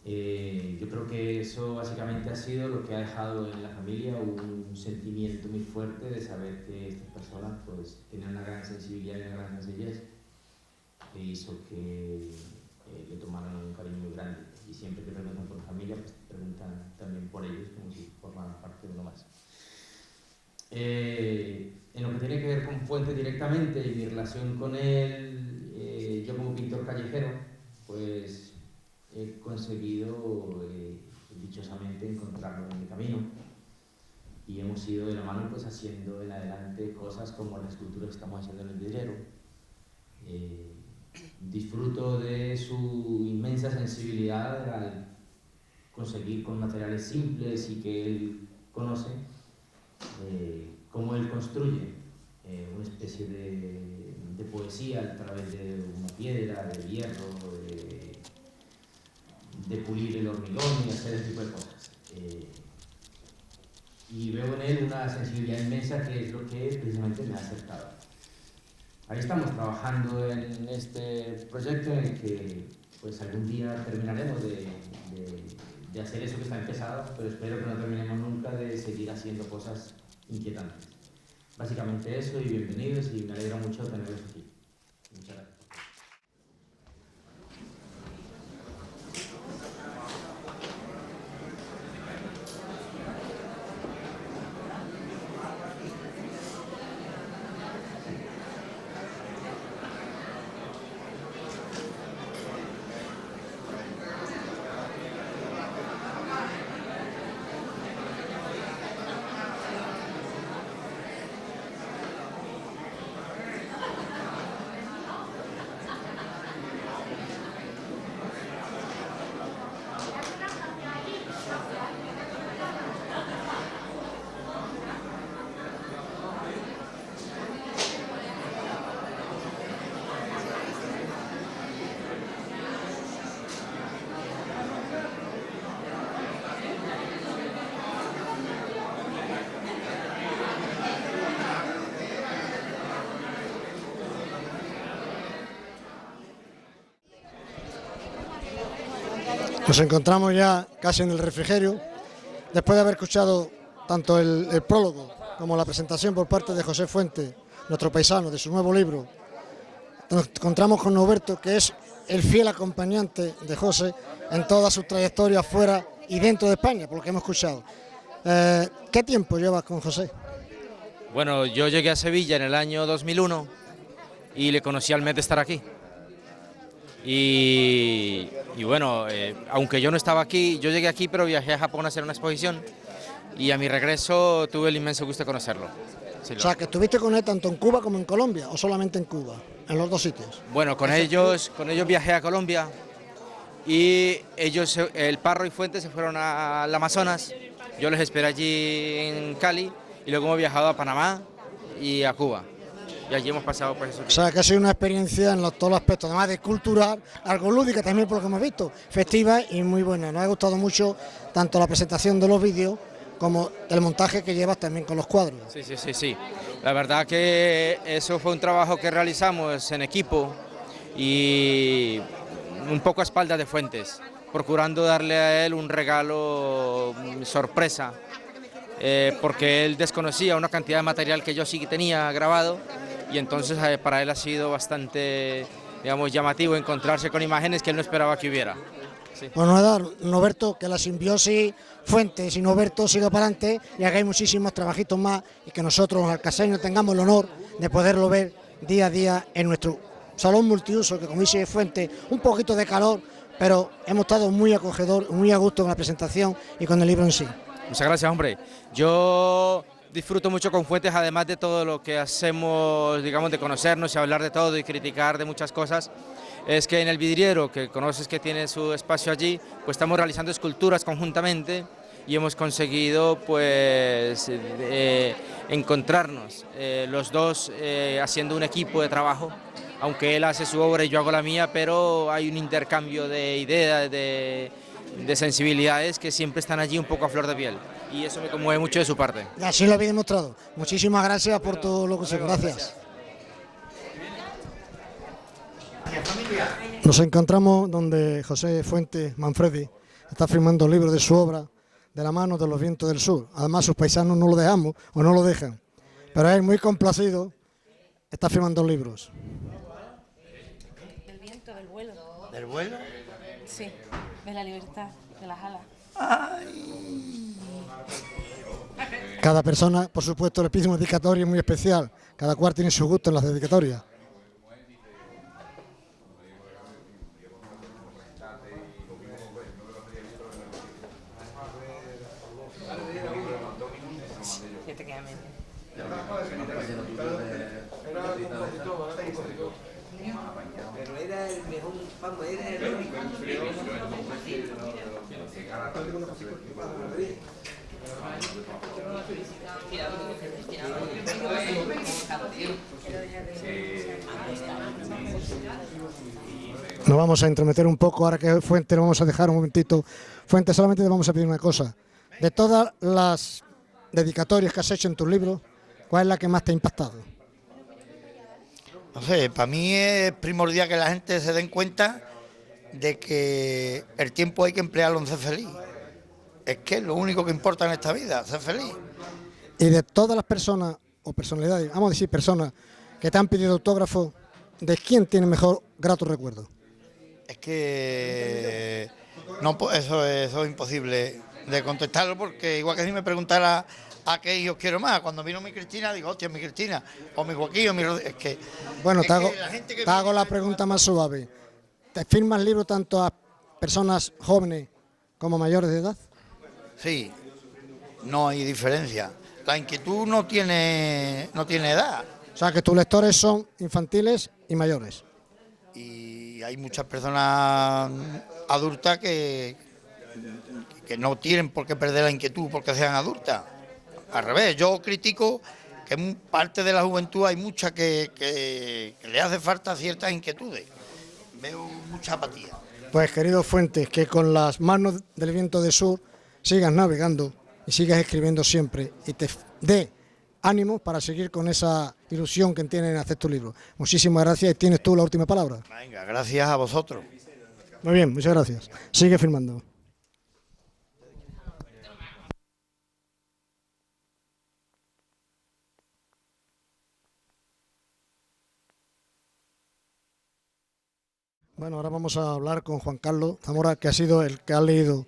Yo creo que eso básicamente ha sido lo que ha dejado en la familia un sentimiento muy fuerte de saber que estas personas pues tenían una gran sensibilidad y una gran sencillez que hizo que le tomaran un cariño muy grande, y siempre que preguntan por la familia pues preguntan también por ellos como si formaran parte de uno más. En lo que tiene que ver con Fuentes directamente y mi relación con él, yo como pintor callejero pues he conseguido dichosamente encontrarlo en mi camino, y hemos ido de la mano pues haciendo en adelante cosas como la escultura que estamos haciendo en el vidriero. Disfruto de su inmensa sensibilidad al conseguir con materiales simples y que él conoce cómo él construye una especie de poesía a través de una piedra, de hierro, de pulir el hormigón y hacer ese tipo de cosas. Y veo en él una sensibilidad inmensa que es lo que precisamente me ha acercado. Ahí estamos trabajando en este proyecto en el que pues algún día terminaremos de hacer eso que está empezado, pero espero que no terminemos nunca de seguir haciendo cosas inquietantes. Básicamente eso, y bienvenidos, y me alegra mucho tenerlos aquí. Muchas gracias. Nos encontramos ya casi en el refrigerio, después de haber escuchado tanto el prólogo como la presentación por parte de José Fuentes, nuestro paisano, de su nuevo libro. Nos encontramos con Norberto, que es el fiel acompañante de José en toda su trayectoria fuera y dentro de España, por lo que hemos escuchado. ¿Qué tiempo llevas con José? Bueno, yo llegué a Sevilla en el año 2001 y le conocí al mes de estar aquí. Y bueno, aunque yo no estaba aquí, yo llegué aquí pero viajé a Japón a hacer una exposición, y a mi regreso tuve el inmenso gusto de conocerlo. Sí, o sea, que estuviste con él tanto en Cuba como en Colombia, o solamente en Cuba, en los dos sitios. Bueno, con ellos viajé a Colombia, y ellos, el Parro y Fuentes, se fueron al Amazonas. Yo les esperé allí en Cali, y luego hemos viajado a Panamá y a Cuba. Y allí hemos pasado pues eso. O sea, que ha sido una experiencia en todos los aspectos, además de cultural, algo lúdica también por lo que hemos visto, festiva y muy buena. Nos ha gustado mucho tanto la presentación de los vídeos como el montaje que llevas también con los cuadros. Sí. La verdad que eso fue un trabajo que realizamos en equipo y un poco a espaldas de Fuentes, procurando darle a él un regalo sorpresa, porque él desconocía una cantidad de material que yo sí tenía grabado, y entonces para él ha sido bastante, digamos, llamativo encontrarse con imágenes que él no esperaba que hubiera. Sí. Bueno, Norberto, que la simbiosis Fuentes y Norberto siga para adelante y hagáis muchísimos trabajitos más, y que nosotros los alcaceños tengamos el honor de poderlo ver día a día en nuestro salón multiuso, que como dice Fuentes, un poquito de calor, pero hemos estado muy acogedor, muy a gusto con la presentación y con el libro en sí. Muchas gracias, hombre. Yo disfruto mucho con Fuentes, además de todo lo que hacemos, digamos, de conocernos y hablar de todo y criticar de muchas cosas. es que en el vidriero, que conoces que tiene su espacio allí, pues estamos realizando esculturas conjuntamente y hemos conseguido pues encontrarnos los dos haciendo un equipo de trabajo, aunque él hace su obra y yo hago la mía, pero hay un intercambio de ideas, de sensibilidades que siempre están allí un poco a flor de piel, y eso me conmueve mucho de su parte. Y así lo habéis demostrado. Muchísimas gracias por todo lo que se... Gracias. Nos encontramos donde José Fuentes Manfredi está firmando el libro de su obra, De la mano de los vientos del sur. Además, sus paisanos no lo dejamos o no lo dejan, pero él, muy complacido, está firmando libros. Del viento, del vuelo. ¿Del vuelo? Sí, de la libertad, de las alas. Cada persona, por supuesto, le pide una dedicatoria muy especial. Cada cual tiene su gusto en las dedicatorias. Pero era el mejor, vamos, era el único. Nos vamos a intrometer un poco, ahora que Fuente lo vamos a dejar un momentito. Fuente, solamente te vamos a pedir una cosa. De todas las dedicatorias que has hecho en tus libros, ¿cuál es la que más te ha impactado? No sé, para mí es primordial que la gente se den cuenta de que el tiempo hay que emplearlo en ser feliz. Es que es lo único que importa en esta vida, ser feliz. Y de todas las personas o personalidades, vamos a decir personas, que te han pedido autógrafo, ¿de quién tiene mejor grato recuerdo? Es que no, eso es imposible de contestarlo, porque igual que si me preguntara a qué hijos quiero más, cuando vino mi Cristina digo, hostia, mi Cristina, o mi Joaquín, o mi Rodríguez, es que... Bueno, es te hago la pregunta más suave. ¿Te firmas libros tanto a personas jóvenes como mayores de edad? Sí, no hay diferencia. La inquietud no tiene edad. O sea, que tus lectores son infantiles y mayores. Y hay muchas personas adultas que no tienen por qué perder la inquietud porque sean adultas. Al revés, yo critico que en parte de la juventud hay mucha que le hace falta ciertas inquietudes. Veo mucha apatía. Pues querido Fuentes, que con las manos del viento del sur sigas navegando y sigas escribiendo siempre y te dé ánimo para seguir con esa ilusión que tienen en hacer tu libro. Muchísimas gracias y tienes tú la última palabra. Venga, gracias a vosotros. Muy bien, muchas gracias. Sigue firmando. Bueno, ahora vamos a hablar con Juan Carlos Zamora, que ha sido el que ha leído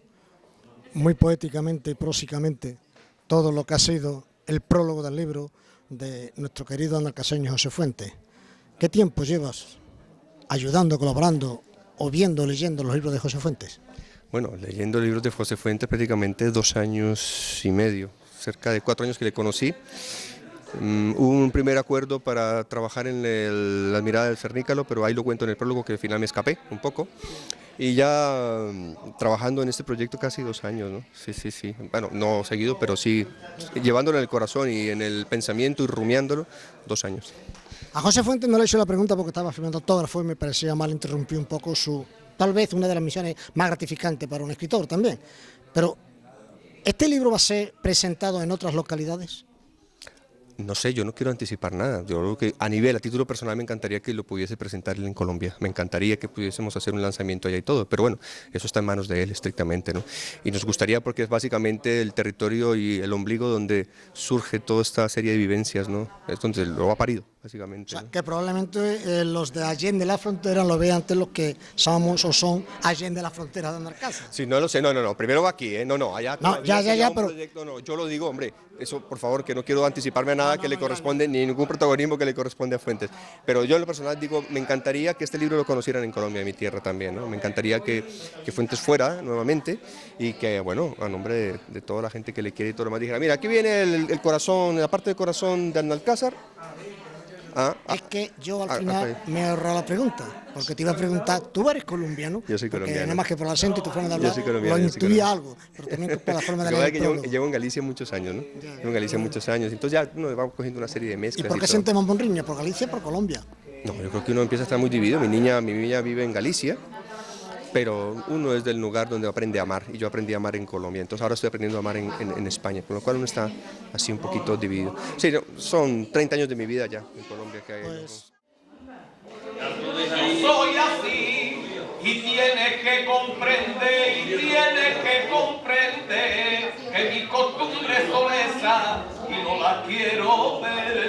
muy poéticamente y prósicamente todo lo que ha sido el prólogo del libro de nuestro querido analcaseño José Fuentes. ¿Qué tiempo llevas ayudando, colaborando o viendo, leyendo los libros de José Fuentes? Bueno, leyendo libros de José Fuentes prácticamente 2 años y medio, cerca de 4 años que le conocí. Hubo un primer acuerdo para trabajar en la mirada del Cernícalo, pero ahí lo cuento en el prólogo, que al final me escapé un poco. Y ya trabajando en este proyecto casi 2 años, ¿no? Sí. Bueno, no seguido, pero sí llevándolo en el corazón y en el pensamiento y rumiándolo 2 años. A José Fuentes no le he hecho la pregunta porque estaba firmando autógrafo y me parecía mal interrumpir un poco tal vez una de las misiones más gratificantes para un escritor también. Pero, ¿este libro va a ser presentado en otras localidades? No sé, yo no quiero anticipar nada. Yo creo que a título personal me encantaría que lo pudiese presentar él en Colombia. Me encantaría que pudiésemos hacer un lanzamiento allá y todo, pero bueno, eso está en manos de él estrictamente, ¿no? Y nos gustaría porque es básicamente el territorio y el ombligo donde surge toda esta serie de vivencias, ¿no? Es donde lo ha parido, básicamente. O sea, ¿no? que probablemente los de Allende la Frontera lo vean antes los que somos o son Allende la Frontera de Analcázar. Sí, no lo sé, no, primero va aquí, ¿eh? No, allá. No, ya, pero... Proyecto, no, yo lo digo, hombre, eso por favor, que no quiero anticiparme a nada que le corresponde, ni ningún protagonismo que le corresponde a Fuentes. Pero yo en lo personal digo, me encantaría que este libro lo conocieran en Colombia, en mi tierra también, ¿no? Me encantaría que Fuentes fuera nuevamente y que, bueno, a nombre de toda la gente que le quiere y todo lo demás, dijera, mira, aquí viene el corazón, la parte del corazón de Analcázar, Es que yo al final me he ahorrado la pregunta, porque te iba a preguntar, ¿tú eres colombiano? Yo soy porque colombiano. Nada más que por el acento y tu forma de hablar, Yo soy colombiano, lo yo soy intuía colombiano. algo, pero también por la forma de Lo que pasa leer es que el prólogo. llevo en Galicia muchos años, ¿no? Llevo en Galicia muchos años, entonces ya uno va cogiendo una serie de ¿Y mezclas. por qué todo. sentimos Monriña? ¿Por Galicia o por Colombia? No, yo creo que uno empieza a estar muy dividido. Mi niña vive en Galicia, pero uno es del lugar donde aprende a amar, y yo aprendí a amar en Colombia, entonces ahora estoy aprendiendo a amar en España, con lo cual uno está así un poquito dividido. Sí, no, son 30 años de mi vida ya en Colombia que hay. Pues, Yo soy así y tienes que comprender, que mi costumbre es esa y no la quiero perder.